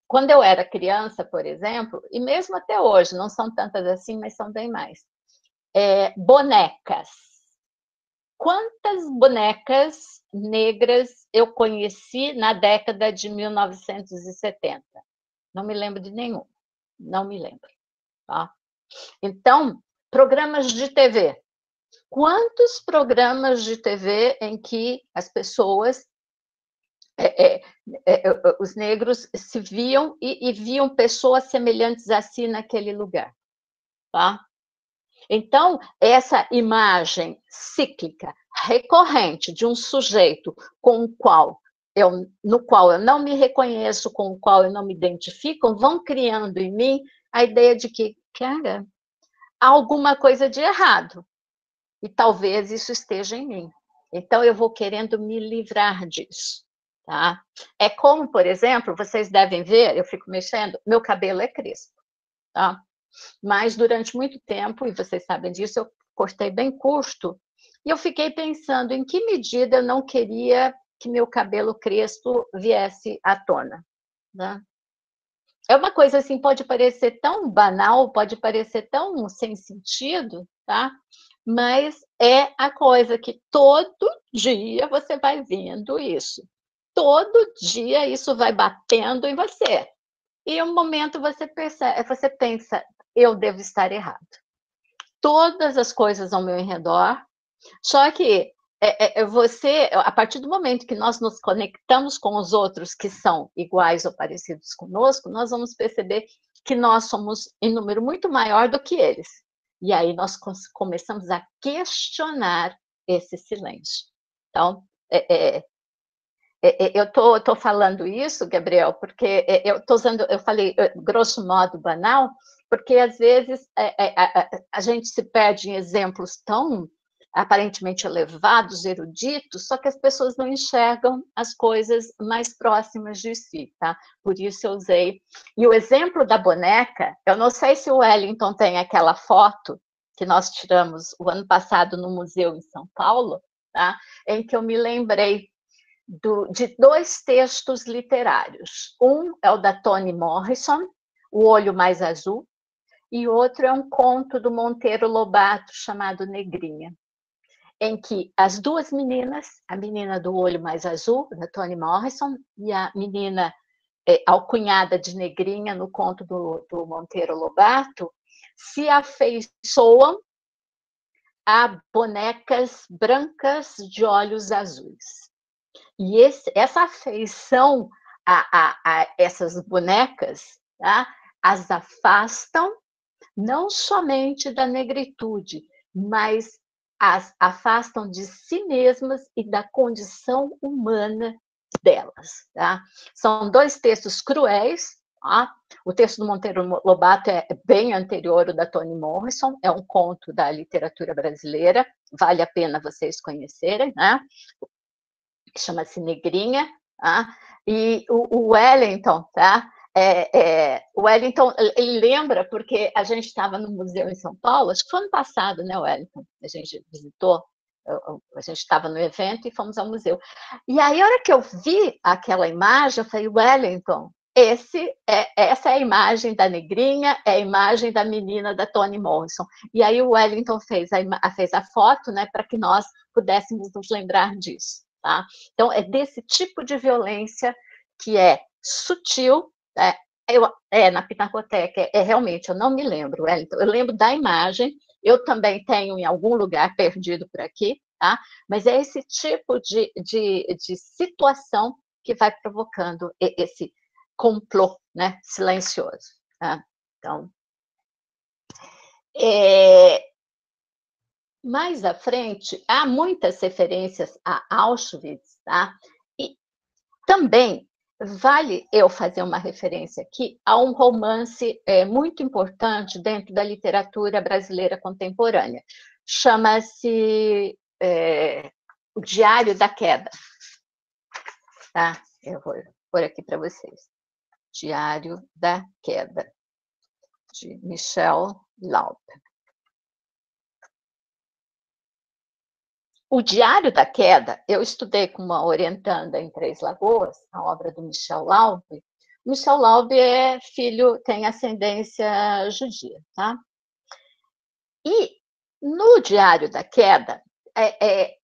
Quando eu era criança, por exemplo, e mesmo até hoje, não são tantas assim, mas são bem mais. Bonecas. Quantas bonecas negras eu conheci na década de 1970? Não me lembro de nenhum. Não me lembro. Tá? Então, programas de TV. Quantos programas de TV em que as pessoas, os negros, se viam e viam pessoas semelhantes a si naquele lugar? Tá? Então, essa imagem cíclica, recorrente, de um sujeito no qual eu não me reconheço, com o qual eu não me identifico, vão criando em mim a ideia de que, cara, há alguma coisa de errado. E talvez isso esteja em mim. Então, eu vou querendo me livrar disso. Tá? É como, por exemplo, vocês devem ver, eu fico mexendo, meu cabelo é crespo. Tá? Mas durante muito tempo, e vocês sabem disso, eu cortei bem curto, e eu fiquei pensando em que medida eu não queria que meu cabelo crespo viesse à tona. Né? É uma coisa assim, pode parecer tão banal, pode parecer tão sem sentido, tá? Mas é a coisa que todo dia você vai vendo isso. Todo dia isso vai batendo em você. E um momento você pensa, eu devo estar errado. Todas as coisas ao meu redor, só que você, a partir do momento que nós nos conectamos com os outros que são iguais ou parecidos conosco, nós vamos perceber que nós somos em número muito maior do que eles. E aí nós começamos a questionar esse silêncio. Então, eu estou falando isso, Gabriel, porque eu falei grosso modo banal, porque às vezes a gente se perde em exemplos tão aparentemente elevados, eruditos, só que as pessoas não enxergam as coisas mais próximas de si, tá? Por isso eu usei. E o exemplo da boneca, eu não sei se o Wellington tem aquela foto que nós tiramos o ano passado no museu em São Paulo, tá? Em que eu me lembrei de dois textos literários. Um é o da Toni Morrison, O Olho Mais Azul, e outro é um conto do Monteiro Lobato chamado Negrinha, em que as duas meninas, a menina do olho mais azul, da Toni Morrison, e a menina alcunhada de Negrinha no conto do Monteiro Lobato, se afeiçoam a bonecas brancas de olhos azuis. E essa afeição a essas bonecas, tá, as afastam não somente da negritude, mas as afastam de si mesmas e da condição humana delas. Tá? São dois textos cruéis. Tá? O texto do Monteiro Lobato é bem anterior ao da Toni Morrison, é um conto da literatura brasileira, vale a pena vocês conhecerem, né? Chama-se Negrinha. Tá? E o Wellington, tá? O Wellington, ele lembra, porque a gente estava no museu em São Paulo, acho que foi ano passado, né, Wellington? A gente visitou, a gente estava no evento e fomos ao museu. E aí, a hora que eu vi aquela imagem, eu falei, Wellington, essa é a imagem da Negrinha, é a imagem da menina da Toni Morrison. E aí o Wellington fez a foto, né, para que nós pudéssemos nos lembrar disso. Tá? Então, é desse tipo de violência que é sutil, na Pinacoteca, realmente, eu não me lembro, Wellington, eu lembro da imagem, eu também tenho em algum lugar perdido por aqui, tá? Mas é esse tipo de situação que vai provocando esse complô, né, silencioso. Tá? Então, mais à frente, há muitas referências a Auschwitz, tá? E também vale eu fazer uma referência aqui a um romance muito importante dentro da literatura brasileira contemporânea. Chama-se O Diário da Queda. Tá? Eu vou pôr aqui para vocês. Diário da Queda, de Michel Laub. O Diário da Queda, eu estudei com uma orientanda em Três Lagoas, a obra do Michel Laub. Michel Laub é filho, tem ascendência judia, tá? E no Diário da Queda,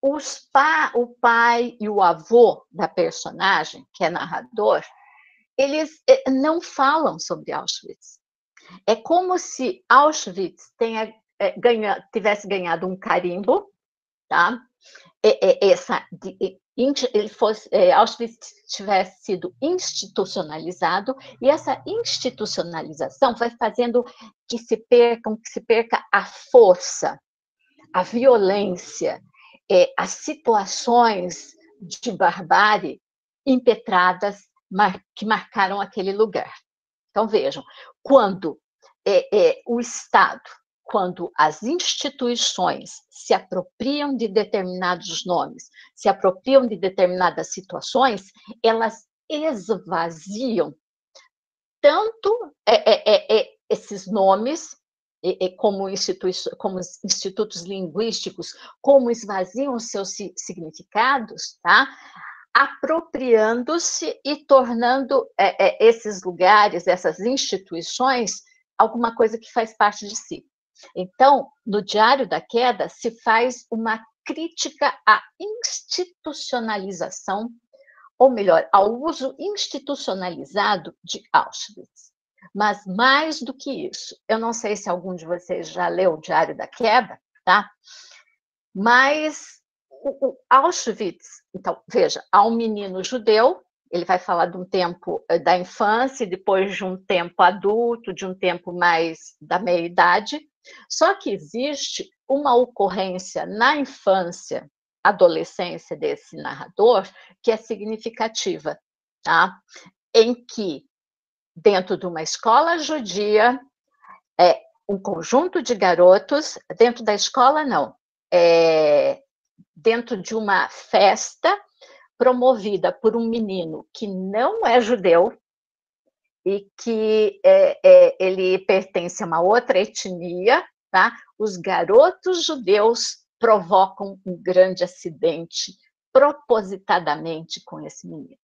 o pai e o avô da personagem, que é narrador, eles não falam sobre Auschwitz. É como se Auschwitz tivesse ganhado um carimbo, tá? Auschwitz tivesse sido institucionalizado, e essa institucionalização vai fazendo que se perca a força, a violência, as situações de barbárie impetradas que marcaram aquele lugar. Então, vejam, quando o Estado, quando as instituições se apropriam de determinados nomes, se apropriam de determinadas situações, elas esvaziam tanto esses nomes, como institutos linguísticos, como esvaziam seus significados, tá? Apropriando-se e tornando esses lugares, essas instituições, alguma coisa que faz parte de si. Então, no Diário da Queda, se faz uma crítica à institucionalização, ou melhor, ao uso institucionalizado de Auschwitz. Mas, mais do que isso, eu não sei se algum de vocês já leu o Diário da Queda, tá? Mas o Auschwitz, então, veja, há um menino judeu, ele vai falar de um tempo da infância, depois de um tempo adulto, de um tempo mais da meia-idade, só que existe uma ocorrência na infância, adolescência desse narrador, que é significativa, tá? Em que, dentro de uma escola judia, um conjunto de garotos, dentro da escola não, dentro de uma festa promovida por um menino que não é judeu e que ele pertence a uma outra etnia, tá? Os garotos judeus provocam um grande acidente propositadamente com esse menino.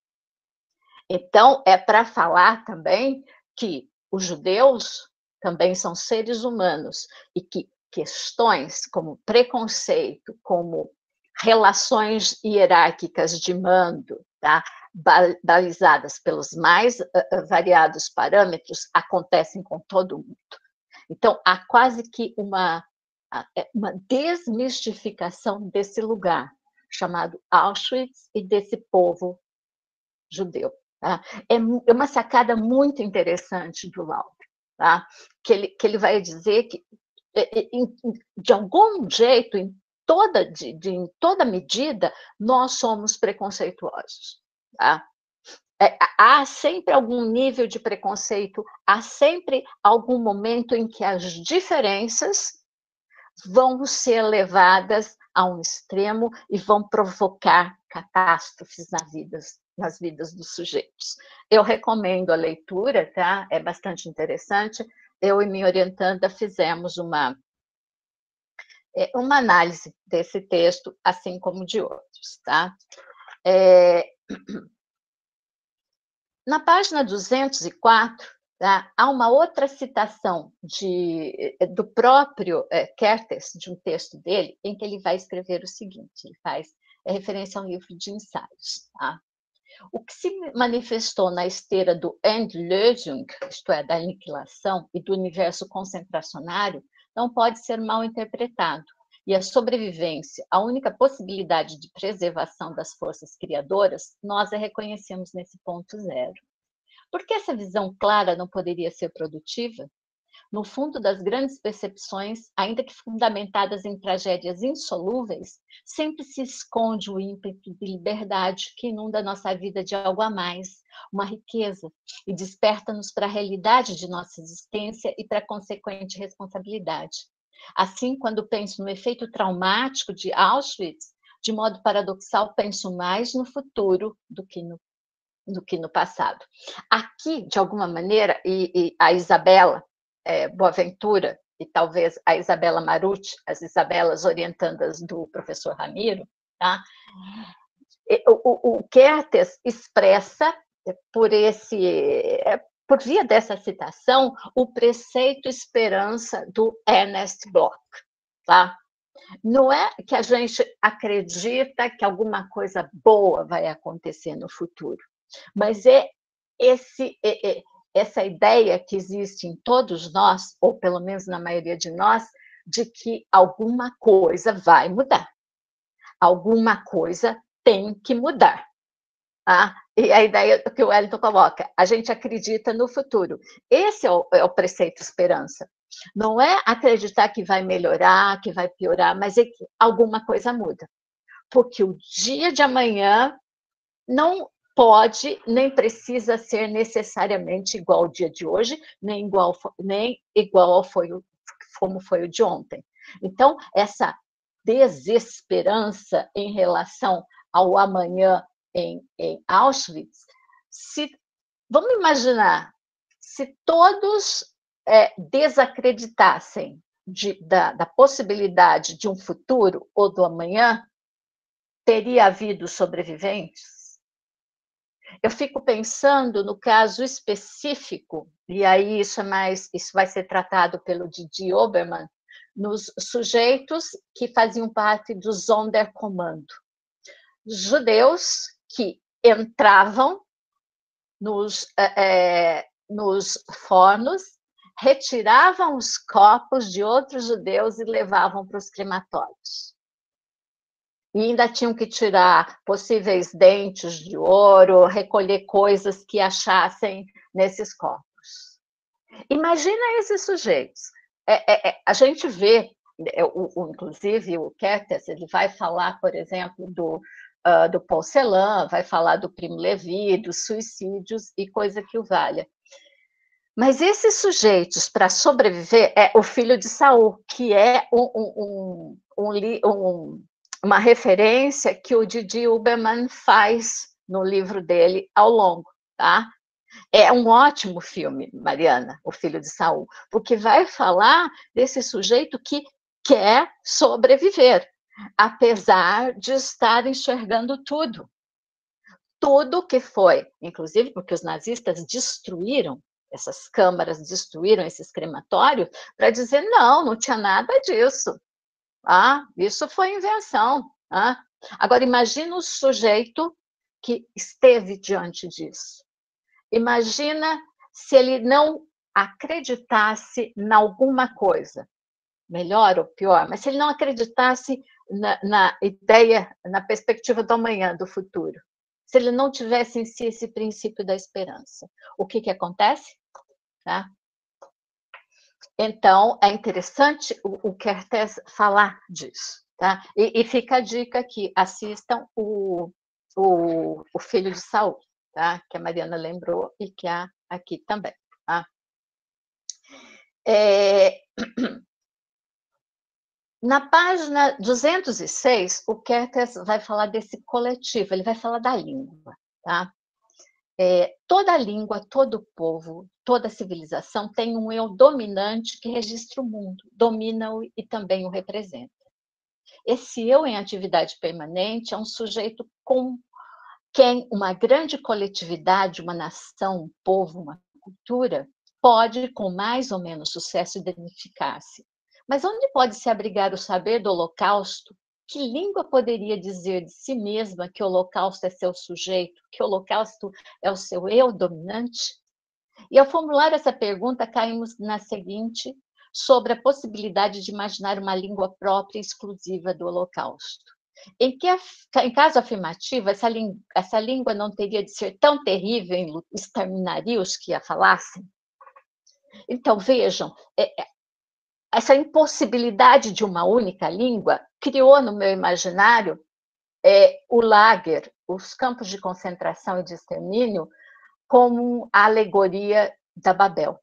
Então, é para falar também que os judeus também são seres humanos e que questões como preconceito, como relações hierárquicas de mando, tá? Balizadas pelos mais variados parâmetros, acontecem com todo mundo. Então, há quase que uma desmistificação desse lugar, chamado Auschwitz, e desse povo judeu. Tá? É uma sacada muito interessante do Lauder, tá? que ele vai dizer que, de algum jeito, em toda medida, nós somos preconceituosos. Tá? Há sempre algum nível de preconceito, há sempre algum momento em que as diferenças vão ser levadas a um extremo e vão provocar catástrofes nas vidas dos sujeitos. Eu recomendo a leitura, tá? É bastante interessante. Eu e minha orientanda fizemos uma análise desse texto, assim como de outros, tá? Na página 204, tá, há uma outra citação do próprio Kertész, de um texto dele, em que ele vai escrever o seguinte, ele faz referência a um livro de ensaios. Tá? O que se manifestou na esteira do Endlösung, isto é, da aniquilação, e do universo concentracionário, não pode ser mal interpretado, e a sobrevivência, a única possibilidade de preservação das forças criadoras, nós a reconhecemos nesse ponto zero. Por que essa visão clara não poderia ser produtiva? No fundo das grandes percepções, ainda que fundamentadas em tragédias insolúveis, sempre se esconde o ímpeto de liberdade que inunda nossa vida de algo a mais, uma riqueza, e desperta-nos para a realidade de nossa existência e para a consequente responsabilidade. Assim, quando penso no efeito traumático de Auschwitz, de modo paradoxal, penso mais no futuro do que no passado. Aqui, de alguma maneira, e a Isabela Boaventura e talvez a Isabela Marucci, as Isabelas orientandas do professor Ramiro, tá? O Kertész expressa, por via dessa citação, o preceito esperança do Ernest Bloch. Tá? Não é que a gente acredita que alguma coisa boa vai acontecer no futuro, mas é essa ideia que existe em todos nós, ou pelo menos na maioria de nós, de que alguma coisa vai mudar. Alguma coisa tem que mudar. Tá? E a ideia que o Wellington coloca, a gente acredita no futuro. Esse é o preceito esperança. Não é acreditar que vai melhorar, que vai piorar, mas é que alguma coisa muda. Porque o dia de amanhã não pode, nem precisa ser necessariamente igual ao dia de hoje, nem igual como foi o de ontem. Então, essa desesperança em relação ao amanhã em Auschwitz, vamos imaginar, se todos desacreditassem da possibilidade de um futuro ou do amanhã, teria havido sobreviventes? Eu fico pensando no caso específico, e aí isso vai ser tratado pelo Didi Obermann, nos sujeitos que faziam parte do Sonderkommando. Judeus que entravam nos fornos, retiravam os corpos de outros judeus e levavam para os crematórios. E ainda tinham que tirar possíveis dentes de ouro, recolher coisas que achassem nesses corpos. Imagina esses sujeitos. A gente vê, inclusive o Kertész, ele vai falar, por exemplo, do Paul Celan, vai falar do Primo Levi, dos suicídios e coisa que o valha. Mas esses sujeitos, para sobreviver, o filho de Saul, que é uma referência que o Didi Huberman faz no livro dele ao longo, tá? É um ótimo filme, Mariana, O Filho de Saul, porque vai falar desse sujeito que quer sobreviver, apesar de estar enxergando tudo. Tudo que foi, inclusive porque os nazistas destruíram essas câmaras destruíram esses crematórios, para dizer, não tinha nada disso. Isso foi invenção. Agora, imagina o sujeito que esteve diante disso. Imagina se ele não acreditasse em alguma coisa, melhor ou pior, mas se ele não acreditasse na ideia, na perspectiva do amanhã, do futuro, se ele não tivesse em si esse princípio da esperança, o que acontece? Tá? Então, é interessante o Kertész falar disso. Tá? E fica a dica aqui, assistam o Filho de Saul, tá? Que a Mariana lembrou e que há aqui também. Tá? Na página 206, o Kertész vai falar desse coletivo, ele vai falar da língua. Tá? Toda língua, todo povo, toda civilização tem um eu dominante que registra o mundo, domina-o e também o representa. Esse eu em atividade permanente é um sujeito com quem uma grande coletividade, uma nação, um povo, uma cultura, pode, com mais ou menos sucesso, identificar-se. Mas onde pode se abrigar o saber do Holocausto? Que língua poderia dizer de si mesma que o Holocausto é seu sujeito, que o Holocausto é o seu eu dominante? E ao formular essa pergunta, caímos na seguinte, sobre a possibilidade de imaginar uma língua própria e exclusiva do Holocausto. Em caso afirmativo, essa língua não teria de ser tão terrível e exterminaria os que a falassem? Então, vejam, essa impossibilidade de uma única língua criou no meu imaginário o lager, os campos de concentração e de extermínio, como a alegoria da Babel.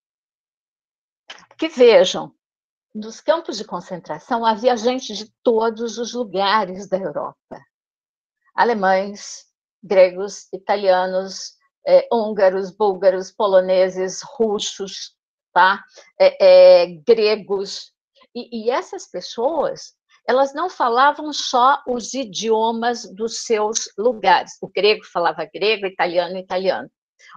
Porque, vejam, nos campos de concentração havia gente de todos os lugares da Europa. Alemães, gregos, italianos, húngaros, búlgaros, poloneses, russos, tá? Gregos. E essas pessoas, elas não falavam só os idiomas dos seus lugares. O grego falava grego, italiano.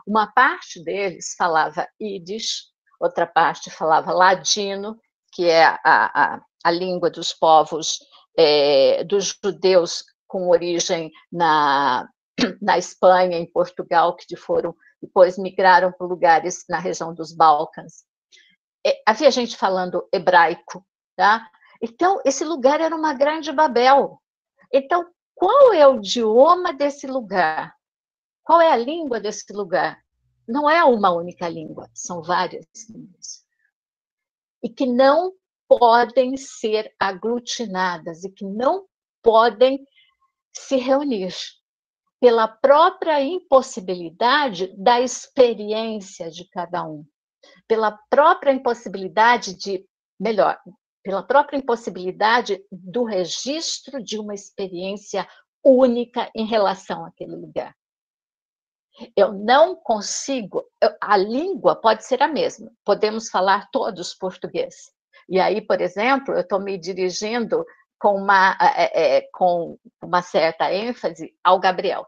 Uma parte deles falava Yiddish, outra parte falava ladino, que é a língua dos povos, dos judeus com origem na Espanha, em Portugal, que depois migraram para lugares na região dos Balcãs. Havia gente falando hebraico, tá? Então, esse lugar era uma grande Babel. Então, qual é o idioma desse lugar? Qual é a língua desse lugar? Não é uma única língua, são várias línguas. E que não podem ser aglutinadas, e que não podem se reunir, pela própria impossibilidade da experiência de cada um, pela própria impossibilidade pela própria impossibilidade do registro de uma experiência única em relação àquele lugar. Eu não consigo, a língua pode ser a mesma, podemos falar todos português. E aí, por exemplo, eu estou me dirigindo com uma certa ênfase ao Gabriel.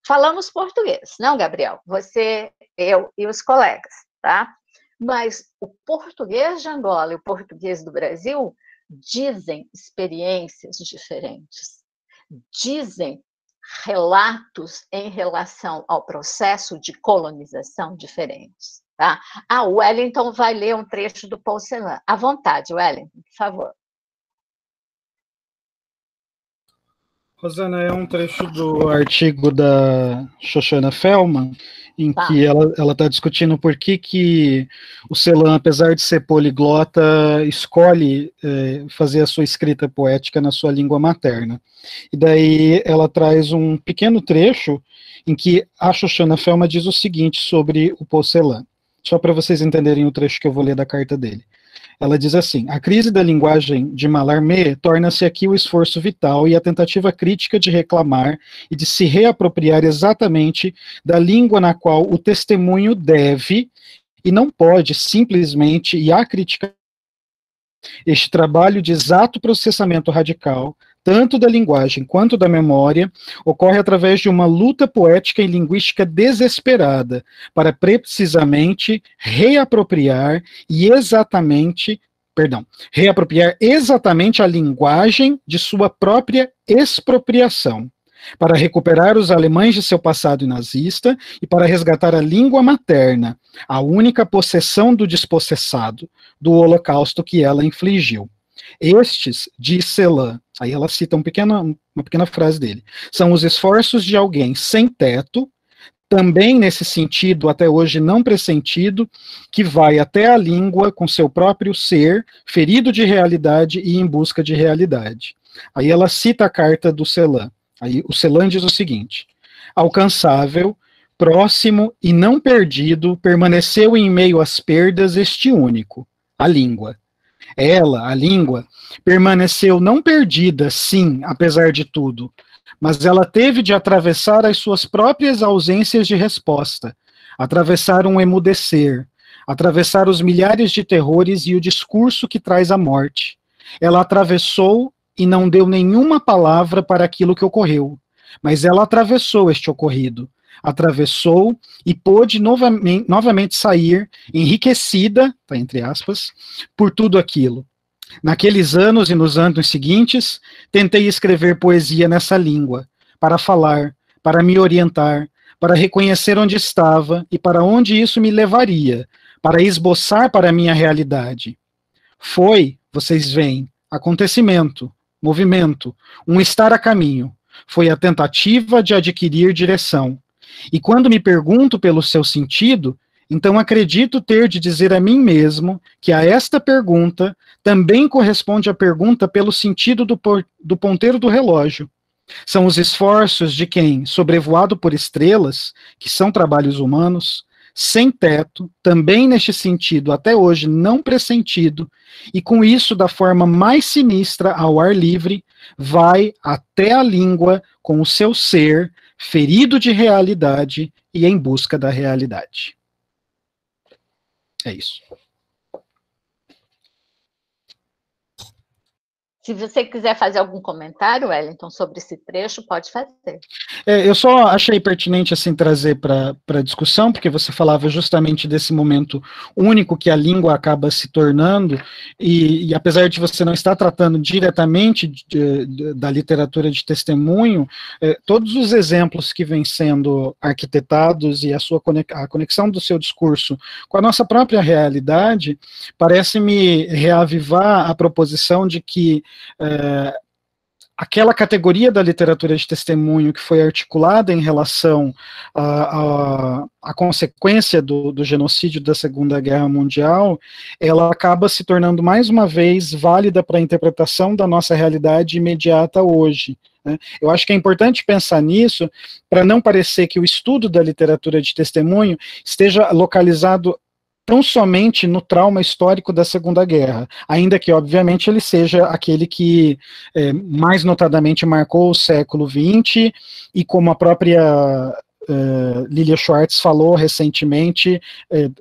Falamos português, não, Gabriel? Você, eu e os colegas, tá? Mas o português de Angola e o português do Brasil dizem experiências diferentes, dizem relatos em relação ao processo de colonização diferentes. Tá? O Wellington vai ler um trecho do Paul Celan. À vontade, Wellington, por favor. Rosana, é um trecho do artigo da Shoshana Fellman, em que ela está discutindo por que o Celan, apesar de ser poliglota, escolhe fazer a sua escrita poética na sua língua materna. E daí ela traz um pequeno trecho em que a Shoshana Fellman diz o seguinte sobre o Paul Celan, só para vocês entenderem o trecho que eu vou ler da carta dele. Ela diz assim: a crise da linguagem de Mallarmé torna-se aqui o esforço vital e a tentativa crítica de reclamar e de se reapropriar exatamente da língua na qual o testemunho deve e não pode simplesmente e acriticar. Este trabalho de exato processamento radical tanto da linguagem quanto da memória, ocorre através de uma luta poética e linguística desesperada para precisamente reapropriar exatamente a linguagem de sua própria expropriação, para recuperar os alemães de seu passado nazista e para resgatar a língua materna, a única possessão do despossessado, do holocausto que ela infligiu. Estes, diz Celan, aí ela cita uma pequena frase dele, são os esforços de alguém sem teto, também nesse sentido, até hoje não pressentido, que vai até a língua com seu próprio ser, ferido de realidade e em busca de realidade. Aí ela cita a carta do Celan. Aí o Celan diz o seguinte: alcançável, próximo e não perdido, permaneceu em meio às perdas este único, a língua. Ela, a língua, permaneceu não perdida, sim, apesar de tudo, mas ela teve de atravessar as suas próprias ausências de resposta, atravessar um emudecer, atravessar os milhares de terrores e o discurso que traz a morte. Ela atravessou e não deu nenhuma palavra para aquilo que ocorreu, mas ela atravessou este ocorrido, atravessou e pôde novamente sair enriquecida, tá, entre aspas, por tudo aquilo. Naqueles anos e nos anos seguintes, tentei escrever poesia nessa língua, para falar, para me orientar, para reconhecer onde estava e para onde isso me levaria, para esboçar para a minha realidade. Foi, vocês veem, acontecimento, movimento, um estar a caminho. Foi a tentativa de adquirir direção. E quando me pergunto pelo seu sentido, então acredito ter de dizer a mim mesmo que a esta pergunta também corresponde a pergunta pelo sentido do ponteiro do relógio. São os esforços de quem, sobrevoado por estrelas, que são trabalhos humanos, sem teto, também neste sentido até hoje não pressentido, e com isso da forma mais sinistra ao ar livre, vai até a língua com o seu ser, ferido de realidade e em busca da realidade. É isso. Se você quiser fazer algum comentário, Wellington, sobre esse trecho, pode fazer. Eu só achei pertinente assim trazer para a discussão, porque você falava justamente desse momento único que a língua acaba se tornando, e apesar de você não estar tratando diretamente da literatura de testemunho, todos os exemplos que vêm sendo arquitetados e a conexão do seu discurso com a nossa própria realidade, parece-me reavivar a proposição de que aquela categoria da literatura de testemunho que foi articulada em relação à consequência do genocídio da Segunda Guerra Mundial, ela acaba se tornando mais uma vez válida para a interpretação da nossa realidade imediata hoje. Né? Eu acho que é importante pensar nisso para não parecer que o estudo da literatura de testemunho esteja localizado tão somente no trauma histórico da Segunda Guerra, ainda que, obviamente, ele seja aquele que mais notadamente marcou o século XX, e como a própria Lilia Schwartz falou recentemente,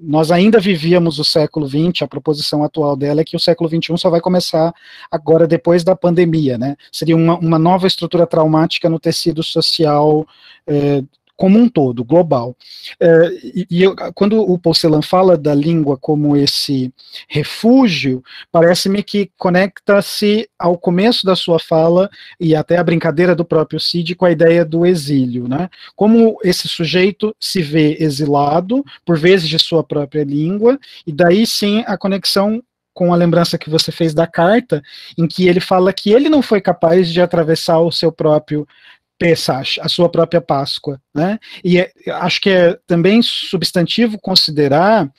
nós ainda vivíamos o século XX, a proposição atual dela é que o século XXI só vai começar agora depois da pandemia, né? Seria uma nova estrutura traumática no tecido social como um todo, global. Quando o Paul Celan fala da língua como esse refúgio, parece-me que conecta-se ao começo da sua fala e até a brincadeira do próprio Cid com a ideia do exílio, né? Como esse sujeito se vê exilado, por vezes de sua própria língua, e daí sim a conexão com a lembrança que você fez da carta, em que ele fala que ele não foi capaz de atravessar o seu próprio Pesach, a sua própria Páscoa, né? E acho que é também substantivo considerar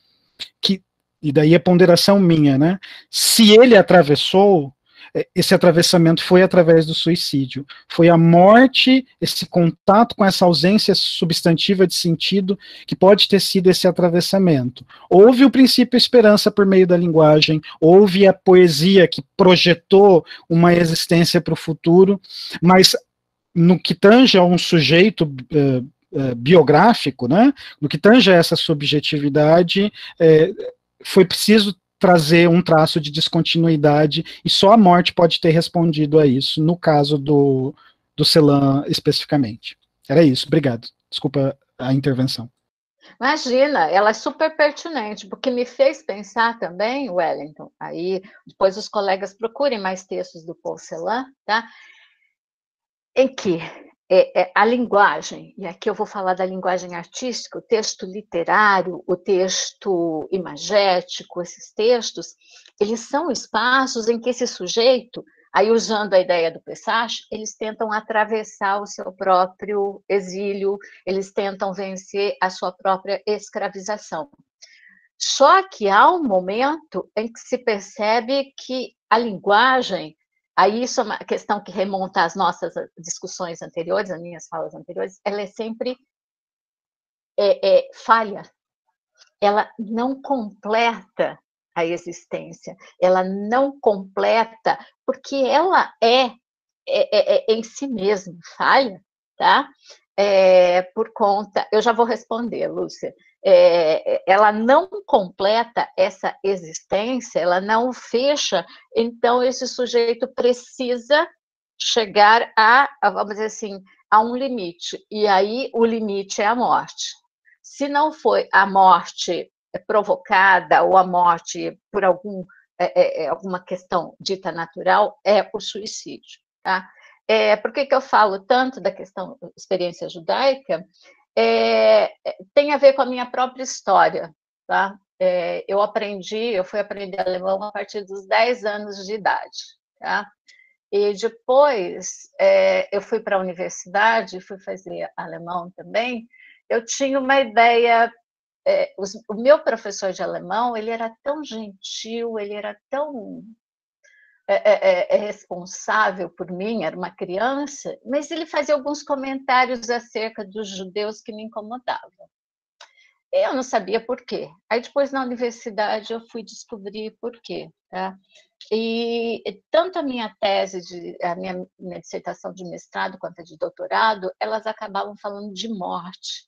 que, e daí a ponderação minha, né? Se ele atravessou, esse atravessamento foi através do suicídio, foi a morte, esse contato com essa ausência substantiva de sentido que pode ter sido esse atravessamento. Houve o princípio esperança por meio da linguagem, houve a poesia que projetou uma existência para o futuro, mas no que tange a um sujeito biográfico, né, no que tange a essa subjetividade, foi preciso trazer um traço de descontinuidade, e só a morte pode ter respondido a isso, no caso do Celan especificamente. Era isso, obrigado. Desculpa a intervenção. Imagina, ela é super pertinente, porque me fez pensar também, Wellington, aí depois os colegas procurem mais textos do Paul Celan, tá? Em que a linguagem, e aqui eu vou falar da linguagem artística, o texto literário, o texto imagético, esses textos, eles são espaços em que esse sujeito, aí usando a ideia do Pessach, eles tentam atravessar o seu próprio exílio, eles tentam vencer a sua própria escravização. Só que há um momento em que se percebe que a linguagem, aí isso é uma questão que remonta às nossas discussões anteriores, às minhas falas anteriores, ela é sempre falha. Ela não completa a existência, ela não completa, porque ela é em si mesma falha, tá? Por conta, eu já vou responder, Lúcia, ela não completa essa existência, ela não fecha, então esse sujeito precisa chegar vamos dizer assim, a um limite, e aí o limite é a morte. Se não foi a morte provocada ou a morte por alguma questão dita natural, é o suicídio, tá? Por que eu falo tanto da questão da experiência judaica? Tem a ver com a minha própria história, tá? Eu fui aprender alemão a partir dos 10 anos de idade, tá? E depois eu fui para a universidade, fui fazer alemão também. Eu tinha uma ideia. O meu professor de alemão, ele era tão gentil, ele era tão responsável por mim, era uma criança, mas ele fazia alguns comentários acerca dos judeus que me incomodavam. Eu não sabia por quê. Aí depois na universidade eu fui descobrir por quê, tá? E tanto a minha tese, a minha dissertação de mestrado quanto a de doutorado, elas acabavam falando de morte.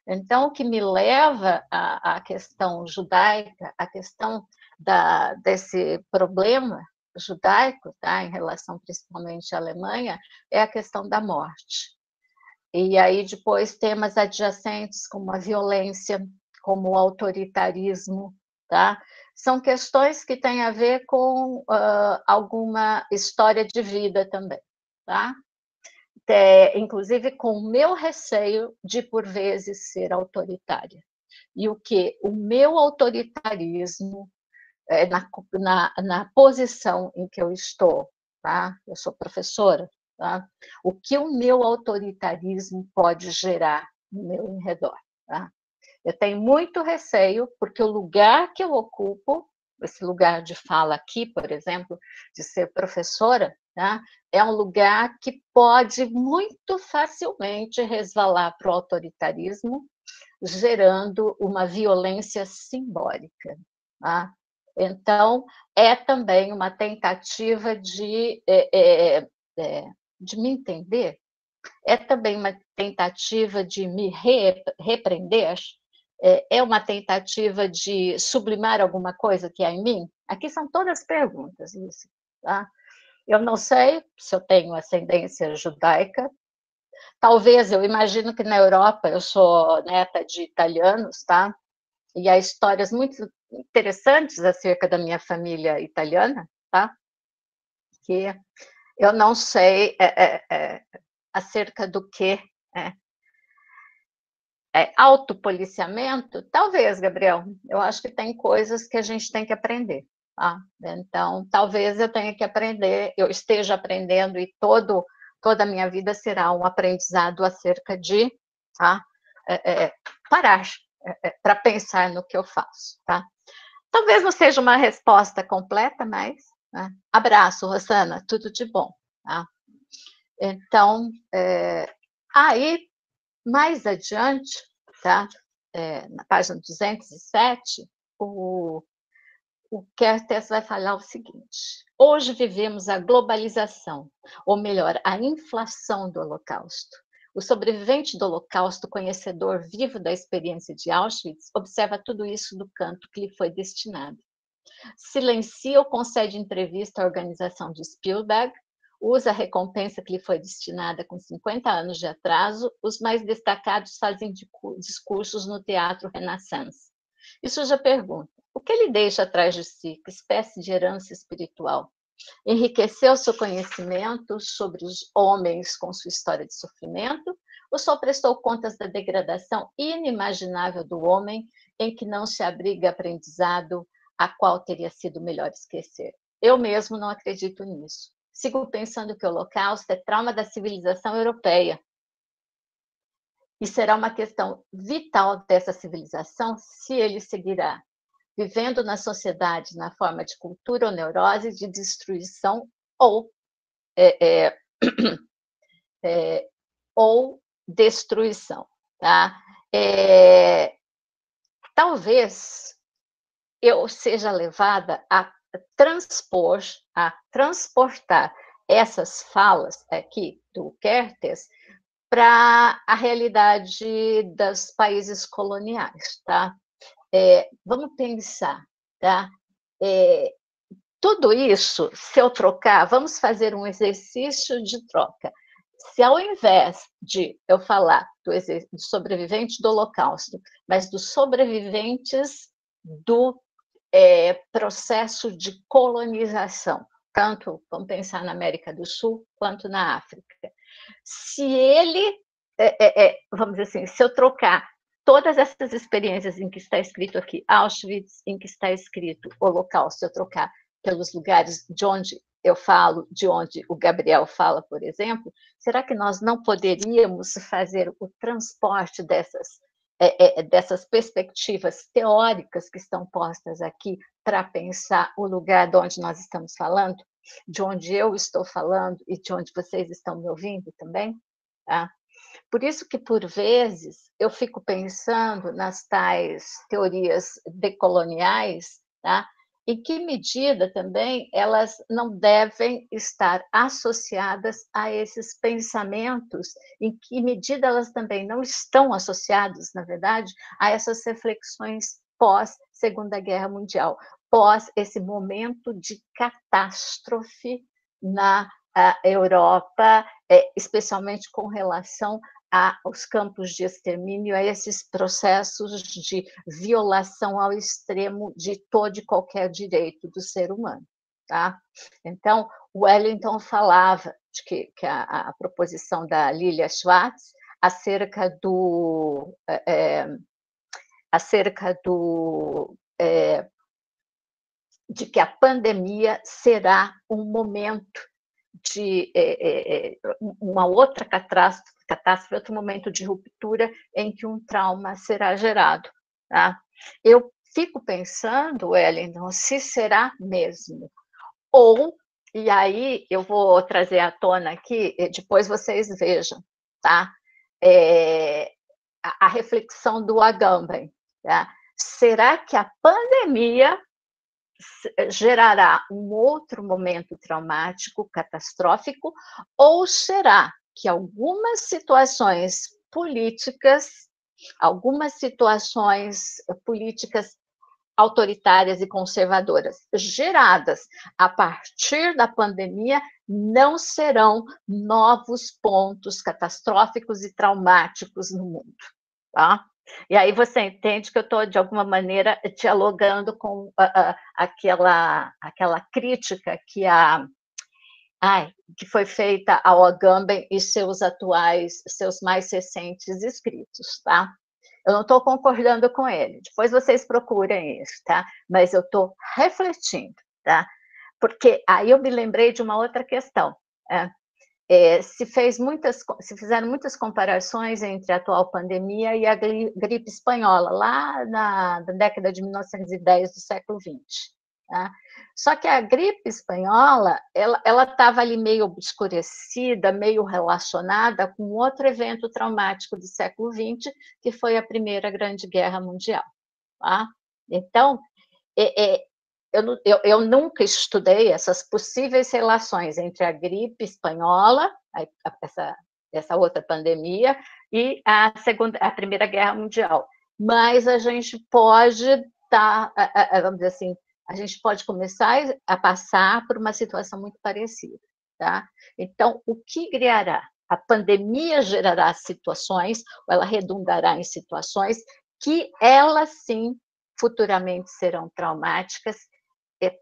Então, o que me leva à questão judaica, à questão desse problema judaico, tá, em relação principalmente à Alemanha, é a questão da morte. E aí depois temas adjacentes como a violência, como o autoritarismo, tá? São questões que têm a ver com alguma história de vida também, tá? Inclusive com o meu receio de, por vezes, ser autoritária. E o que o meu autoritarismo, na posição em que eu estou, tá? Eu sou professora, tá? O que o meu autoritarismo pode gerar no meu redor, tá? Eu tenho muito receio, porque o lugar que eu ocupo, esse lugar de fala aqui, por exemplo, de ser professora, tá? É um lugar que pode muito facilmente resvalar para o autoritarismo, gerando uma violência simbólica, tá? Então, é também uma tentativa de me entender, é também uma tentativa de me repreender, é uma tentativa de sublimar alguma coisa que há em mim? Aqui são todas perguntas, Lúcia, tá? Eu não sei se eu tenho ascendência judaica, talvez, eu imagino que na Europa, eu sou neta de italianos, tá? E há histórias muito interessantes acerca da minha família italiana, tá? Que eu não sei acerca do que autopoliciamento, talvez, Gabriel. Eu acho que tem coisas que a gente tem que aprender. Tá? Então, talvez eu tenha que aprender, eu esteja aprendendo e toda a minha vida será um aprendizado acerca de parar para pensar no que eu faço. Tá? Talvez não seja uma resposta completa, mas abraço, Rosana, tudo de bom. Tá? Então, aí, mais adiante, tá? Na página 207, o Kertész vai falar o seguinte: hoje vivemos a globalização, ou melhor, a inflação do Holocausto. O sobrevivente do Holocausto, conhecedor vivo da experiência de Auschwitz, observa tudo isso do canto que lhe foi destinado. Silencia ou concede entrevista à organização de Spielberg, usa a recompensa que lhe foi destinada com 50 anos de atraso, os mais destacados fazem discursos no Teatro Renaissance. E surge a pergunta, o que ele deixa atrás de si? Que espécie de herança espiritual? Enriqueceu seu conhecimento sobre os homens com sua história de sofrimento, ou só prestou contas da degradação inimaginável do homem em que não se abriga aprendizado a qual teria sido melhor esquecer? Eu mesmo não acredito nisso. Sigo pensando que o Holocausto é trauma da civilização europeia. E será uma questão vital dessa civilização se ele seguirá vivendo na sociedade na forma de cultura ou neurose de destruição ou destruição. Tá? Talvez eu seja levada a transportar essas falas aqui do Kertész para a realidade dos países coloniais, tá? Vamos pensar, tá? Tudo isso, se eu trocar, vamos fazer um exercício de troca. Se ao invés de eu falar do sobrevivente do Holocausto, mas dos sobreviventes do processo de colonização, tanto, vamos pensar na América do Sul, quanto na África. Se ele, vamos dizer assim, se eu trocar todas essas experiências em que está escrito aqui, Auschwitz, em que está escrito Holocausto, se eu trocar pelos lugares de onde eu falo, de onde o Gabriel fala, por exemplo, será que nós não poderíamos fazer o transporte dessas perspectivas teóricas que estão postas aqui para pensar o lugar de onde nós estamos falando, de onde eu estou falando e de onde vocês estão me ouvindo também? Tá? Por isso que, por vezes, eu fico pensando nas tais teorias decoloniais, tá? Em que medida também elas não devem estar associadas a esses pensamentos, em que medida elas também não estão associadas, na verdade, a essas reflexões pós-Segunda Guerra Mundial, pós esse momento de catástrofe na Europa, especialmente com relação aos campos de extermínio, a esses processos de violação ao extremo de todo e qualquer direito do ser humano. Tá? Então, o Wellington falava de que a proposição da Lilia Schwartz acerca de que a pandemia será um momento de uma outra catástrofe, outro momento de ruptura em que um trauma será gerado. Tá? Eu fico pensando, Wellington, se será mesmo. Ou, e aí eu vou trazer à tona aqui, depois vocês vejam, tá? A reflexão do Agamben. Tá? Será que a pandemia gerará um outro momento traumático, catastrófico, ou será que algumas situações políticas autoritárias e conservadoras geradas a partir da pandemia não serão novos pontos catastróficos e traumáticos no mundo, tá? E aí você entende que eu estou, de alguma maneira, dialogando com aquela crítica que foi feita ao Agamben e seus mais recentes escritos, tá? Eu não estou concordando com ele, depois vocês procurem isso, tá? Mas eu estou refletindo, tá? Porque aí eu me lembrei de uma outra questão, se fizeram muitas comparações entre a atual pandemia e a gripe espanhola, lá na década de 1910 do século XX. Tá? Só que a gripe espanhola, ela estava ali meio obscurecida, meio relacionada com outro evento traumático do século XX, que foi a Primeira Grande Guerra Mundial. Tá? Então, eu nunca estudei essas possíveis relações entre a gripe espanhola, essa outra pandemia, e a Primeira Guerra Mundial. Mas a gente pode vamos dizer assim, a gente pode começar a passar por uma situação muito parecida, tá? Então, o que criará? A pandemia gerará situações, ou ela redundará em situações que elas sim futuramente serão traumáticas,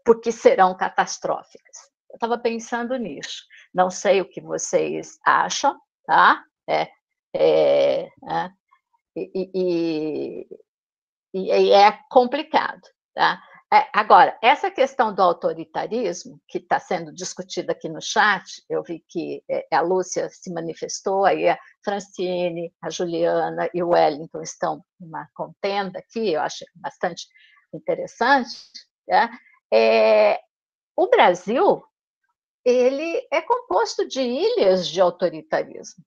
porque serão catastróficas. Eu estava pensando nisso. Não sei o que vocês acham, tá? E é complicado, tá? Agora, essa questão do autoritarismo, que está sendo discutida aqui no chat, eu vi que a Lúcia se manifestou, aí a Francine, a Juliana e o Wellington estão numa contenda aqui, eu acho bastante interessante, tá? O Brasil, ele é composto de ilhas de autoritarismo.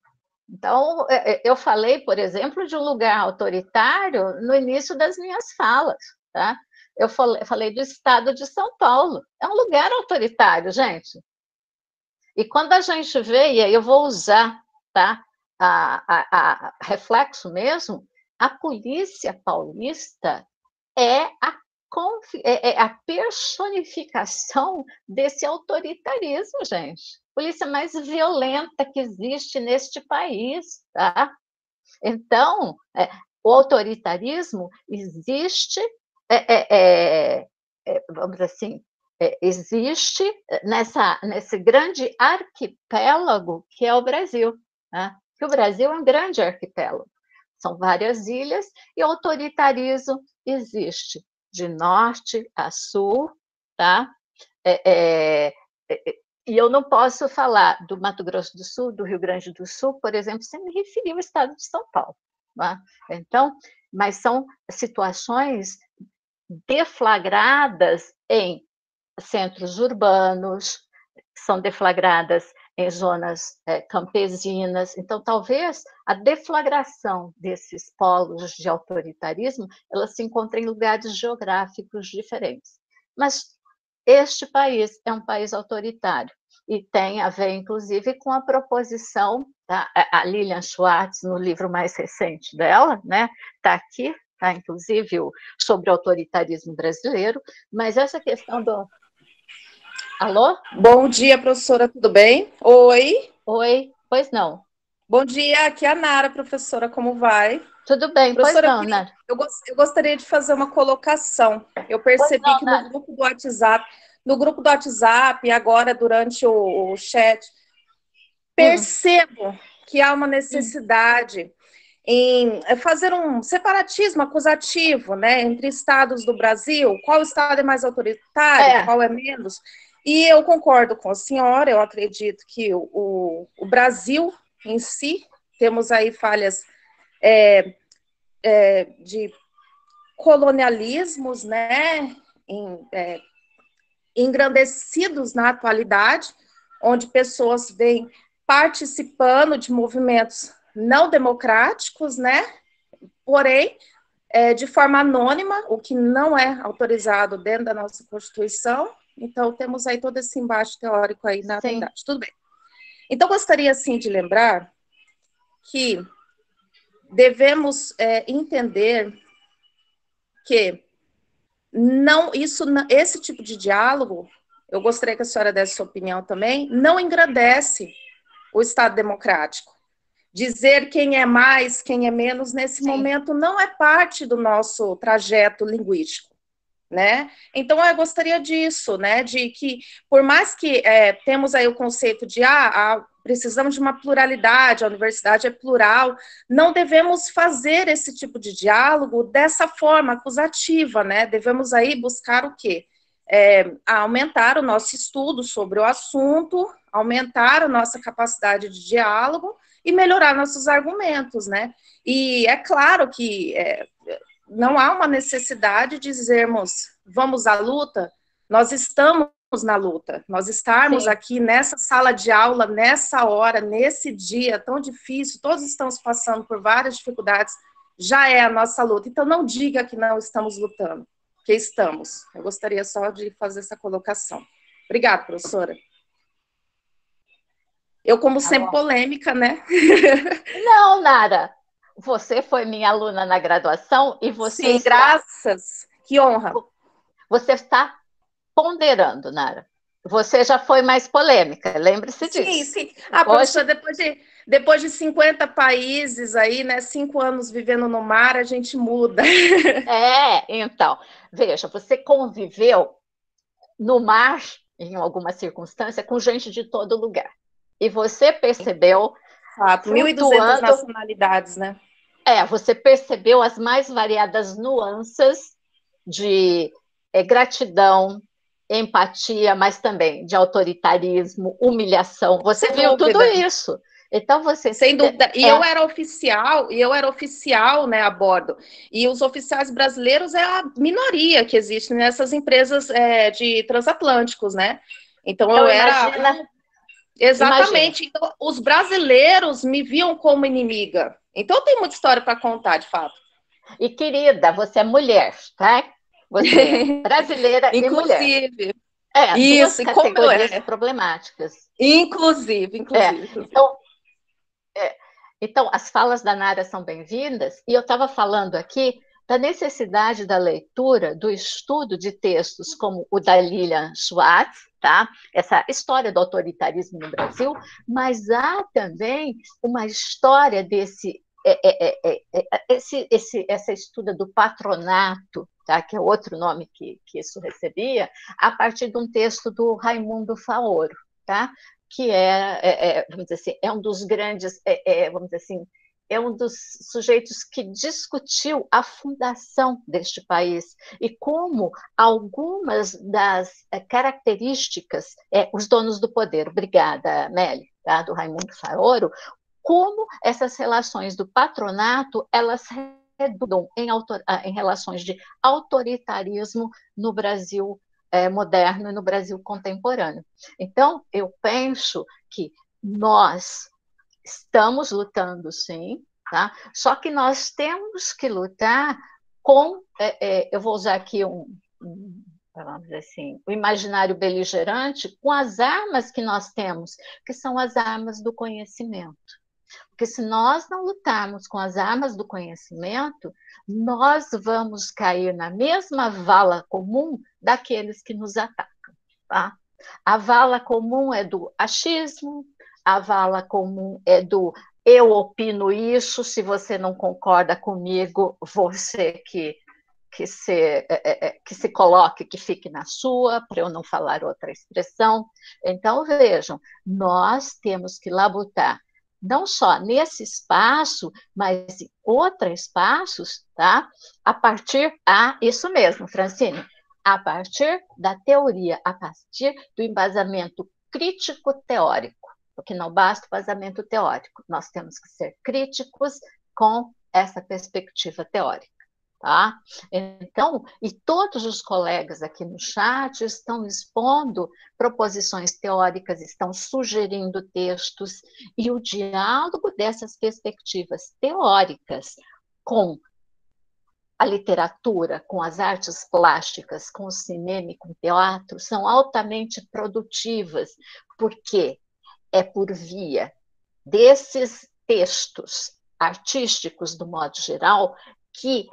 Então, eu falei, por exemplo, de um lugar autoritário no início das minhas falas, tá? Eu falei do estado de São Paulo. É um lugar autoritário, gente. E quando a gente vê, e aí eu vou usar, tá, a reflexo mesmo, a polícia paulista é a personificação desse autoritarismo, gente. Polícia mais violenta que existe neste país, tá? Então, o autoritarismo existe, vamos dizer assim, existe nesse grande arquipélago que é o Brasil, né? Que o Brasil é um grande arquipélago. São várias ilhas e o autoritarismo existe de norte a sul, tá? E eu não posso falar do Mato Grosso do Sul, do Rio Grande do Sul, por exemplo, sem me referir ao estado de São Paulo. Tá? Então, mas são situações deflagradas em centros urbanos, são deflagradas em zonas campesinas. Então, talvez a deflagração desses polos de autoritarismo, ela se encontre em lugares geográficos diferentes. Mas este país é um país autoritário e tem a ver, inclusive, com a proposição, tá? A Lilian Schwartz, no livro mais recente dela, né, está aqui, tá, inclusive, sobre o autoritarismo brasileiro, mas essa questão do... Alô? Bom dia, professora, tudo bem? Oi. Oi, pois não. Bom dia, aqui é a Nara, professora, como vai? Tudo bem, professora, pois não, Nara. Eu gostaria de fazer uma colocação. Eu percebi não, que no grupo do WhatsApp, agora durante o chat, percebo que há uma necessidade em fazer um separatismo acusativo, né, entre estados do Brasil, qual estado é mais autoritário, qual é menos. E eu concordo com a senhora, eu acredito que o Brasil em si, temos aí falhas de colonialismos, né, engrandecidos na atualidade, onde pessoas vêm participando de movimentos não democráticos, né, porém, de forma anônima, o que não é autorizado dentro da nossa Constituição. Então, temos aí todo esse embate teórico aí na verdade. Tudo bem. Então, gostaria, assim, de lembrar que devemos entender que esse tipo de diálogo, eu gostaria que a senhora desse sua opinião também, não engrandece o Estado democrático. Dizer quem é mais, quem é menos, nesse momento, não é parte do nosso trajeto linguístico. Né? Então, eu gostaria disso, né? De que, por mais que temos aí o conceito de precisamos de uma pluralidade, a universidade é plural, não devemos fazer esse tipo de diálogo dessa forma acusativa, né? Devemos aí buscar o quê? Aumentar o nosso estudo sobre o assunto, aumentar a nossa capacidade de diálogo e melhorar nossos argumentos, né? E é claro que não há uma necessidade de dizermos, vamos à luta, nós estamos na luta, nós estarmos aqui nessa sala de aula, nessa hora, nesse dia tão difícil, todos estamos passando por várias dificuldades, já é a nossa luta. Então, não diga que não estamos lutando, que estamos. Eu gostaria só de fazer essa colocação. Obrigada, professora. Eu, como sempre, polêmica, né? Não, Nara. Você foi minha aluna na graduação e você... Sim, graças. Que honra. Você está ponderando, Nara, você já foi mais polêmica, lembre-se disso. Sim, sim. Professora, depois de 50 países aí, né, 5 anos vivendo no mar, a gente muda. Então, veja, você conviveu no mar, em alguma circunstância, com gente de todo lugar. E você percebeu... 1.200 nacionalidades, né? Você percebeu as mais variadas nuances de gratidão, empatia, mas também de autoritarismo, humilhação. Você viu tudo isso. Então você... Sem dúvida. E eu era oficial, né, a bordo. E os oficiais brasileiros é a minoria que existe nessas empresas de transatlânticos, né? Então eu era... Exatamente. Imagina. Então, os brasileiros me viam como inimiga. Então tem muita história para contar, de fato. E, querida, você é mulher, tá? Você é brasileira e mulher. Inclusive. Isso, duas categorias problemáticas. Inclusive. Então, as falas da Nara são bem-vindas, e eu estava falando aqui da necessidade da leitura, do estudo de textos como o da Lilian Schwartz, tá? Essa história do autoritarismo no Brasil, mas há também uma história essa estuda do patronato, tá? Que é outro nome que isso recebia, a partir de um texto do Raimundo Faoro, tá? Que vamos dizer assim, é um dos grandes, vamos dizer assim, é um dos sujeitos que discutiu a fundação deste país e como algumas das características, os donos do poder, obrigada, Meli, tá? Do Raimundo Faoro, como essas relações do patronato, elas redundam em relações de autoritarismo no Brasil moderno e no Brasil contemporâneo. Então, eu penso que nós estamos lutando, sim, tá? Só que nós temos que lutar com, eu vou usar aqui vamos dizer assim, o imaginário beligerante, com as armas que nós temos, que são as armas do conhecimento. Porque se nós não lutarmos com as armas do conhecimento, nós vamos cair na mesma vala comum daqueles que nos atacam, tá? A vala comum é do achismo, a vala comum é do eu opino isso, se você não concorda comigo, você que se coloque, que fique na sua, para eu não falar outra expressão. Então, vejam, nós temos que labutar não só nesse espaço, mas em outros espaços, tá? A partir, isso mesmo, Francine, a partir da teoria, a partir do embasamento crítico-teórico, porque não basta o embasamento teórico, nós temos que ser críticos com essa perspectiva teórica. Tá? Então, e todos os colegas aqui no chat estão expondo proposições teóricas, estão sugerindo textos, e o diálogo dessas perspectivas teóricas com a literatura, com as artes plásticas, com o cinema e com o teatro, são altamente produtivas, porque é por via desses textos artísticos, do modo geral, que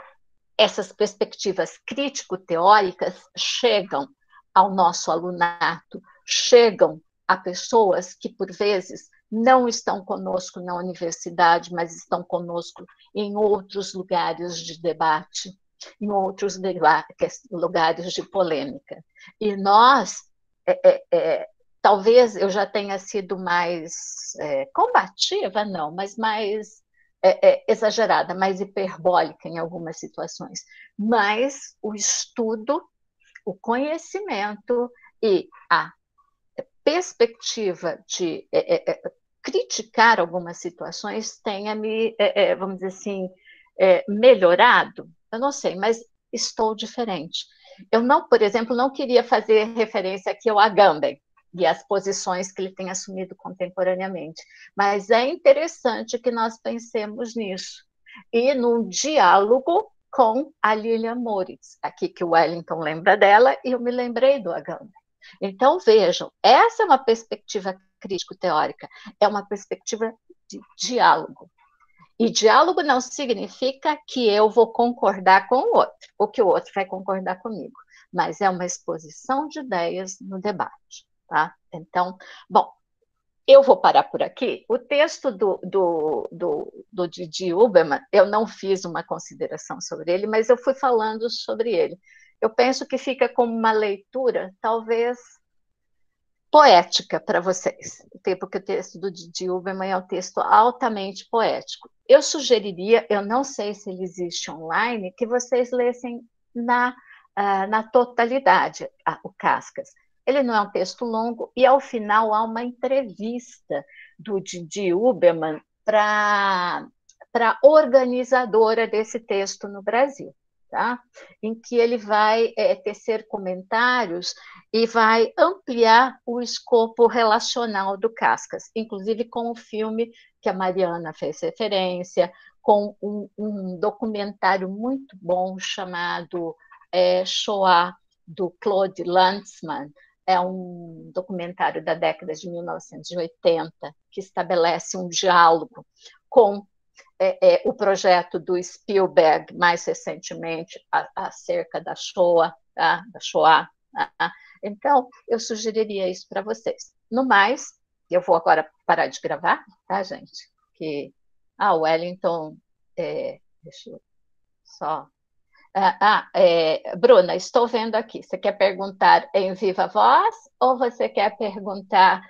essas perspectivas crítico-teóricas chegam ao nosso alunato, chegam a pessoas que, por vezes, não estão conosco na universidade, mas estão conosco em outros lugares de debate, em outros lugares de polêmica. E nós, talvez eu já tenha sido mais combativa, não, mas mais exagerada, mais hiperbólica em algumas situações, mas o estudo, o conhecimento e a perspectiva de criticar algumas situações tenha me, vamos dizer assim, melhorado. Eu não sei, mas estou diferente. Eu não, por exemplo, não queria fazer referência aqui ao Agamben e as posições que ele tem assumido contemporaneamente. Mas é interessante que nós pensemos nisso. E num diálogo com a Lilian Moritz, aqui que o Wellington lembra dela, e eu me lembrei do Agamben. Então, vejam, essa é uma perspectiva crítico-teórica, é uma perspectiva de diálogo. E diálogo não significa que eu vou concordar com o outro, ou que o outro vai concordar comigo, mas é uma exposição de ideias no debate, tá? Então, bom, eu vou parar por aqui. O texto do Didi Huberman, eu não fiz uma consideração sobre ele, mas eu fui falando sobre ele. Eu penso que fica como uma leitura, talvez, poética para vocês, porque o texto do Didi Huberman é um texto altamente poético. Eu sugeriria, eu não sei se ele existe online, que vocês lessem na totalidade o Cascas. Ele não é um texto longo, e ao final há uma entrevista do Didi Huberman para a organizadora desse texto no Brasil, tá? Em que ele vai tecer comentários e vai ampliar o escopo relacional do Cascas, inclusive com o filme que a Mariana fez referência, com um documentário muito bom chamado Shoah, do Claude Lanzmann. É um documentário da década de 1980 que estabelece um diálogo com o projeto do Spielberg, mais recentemente, acerca da Shoah, tá? Da Shoah. Tá? Então, eu sugeriria isso para vocês. No mais, eu vou agora parar de gravar, tá, gente? O Wellington, deixa eu só... Bruna, estou vendo aqui. Você quer perguntar em viva voz ou você quer perguntar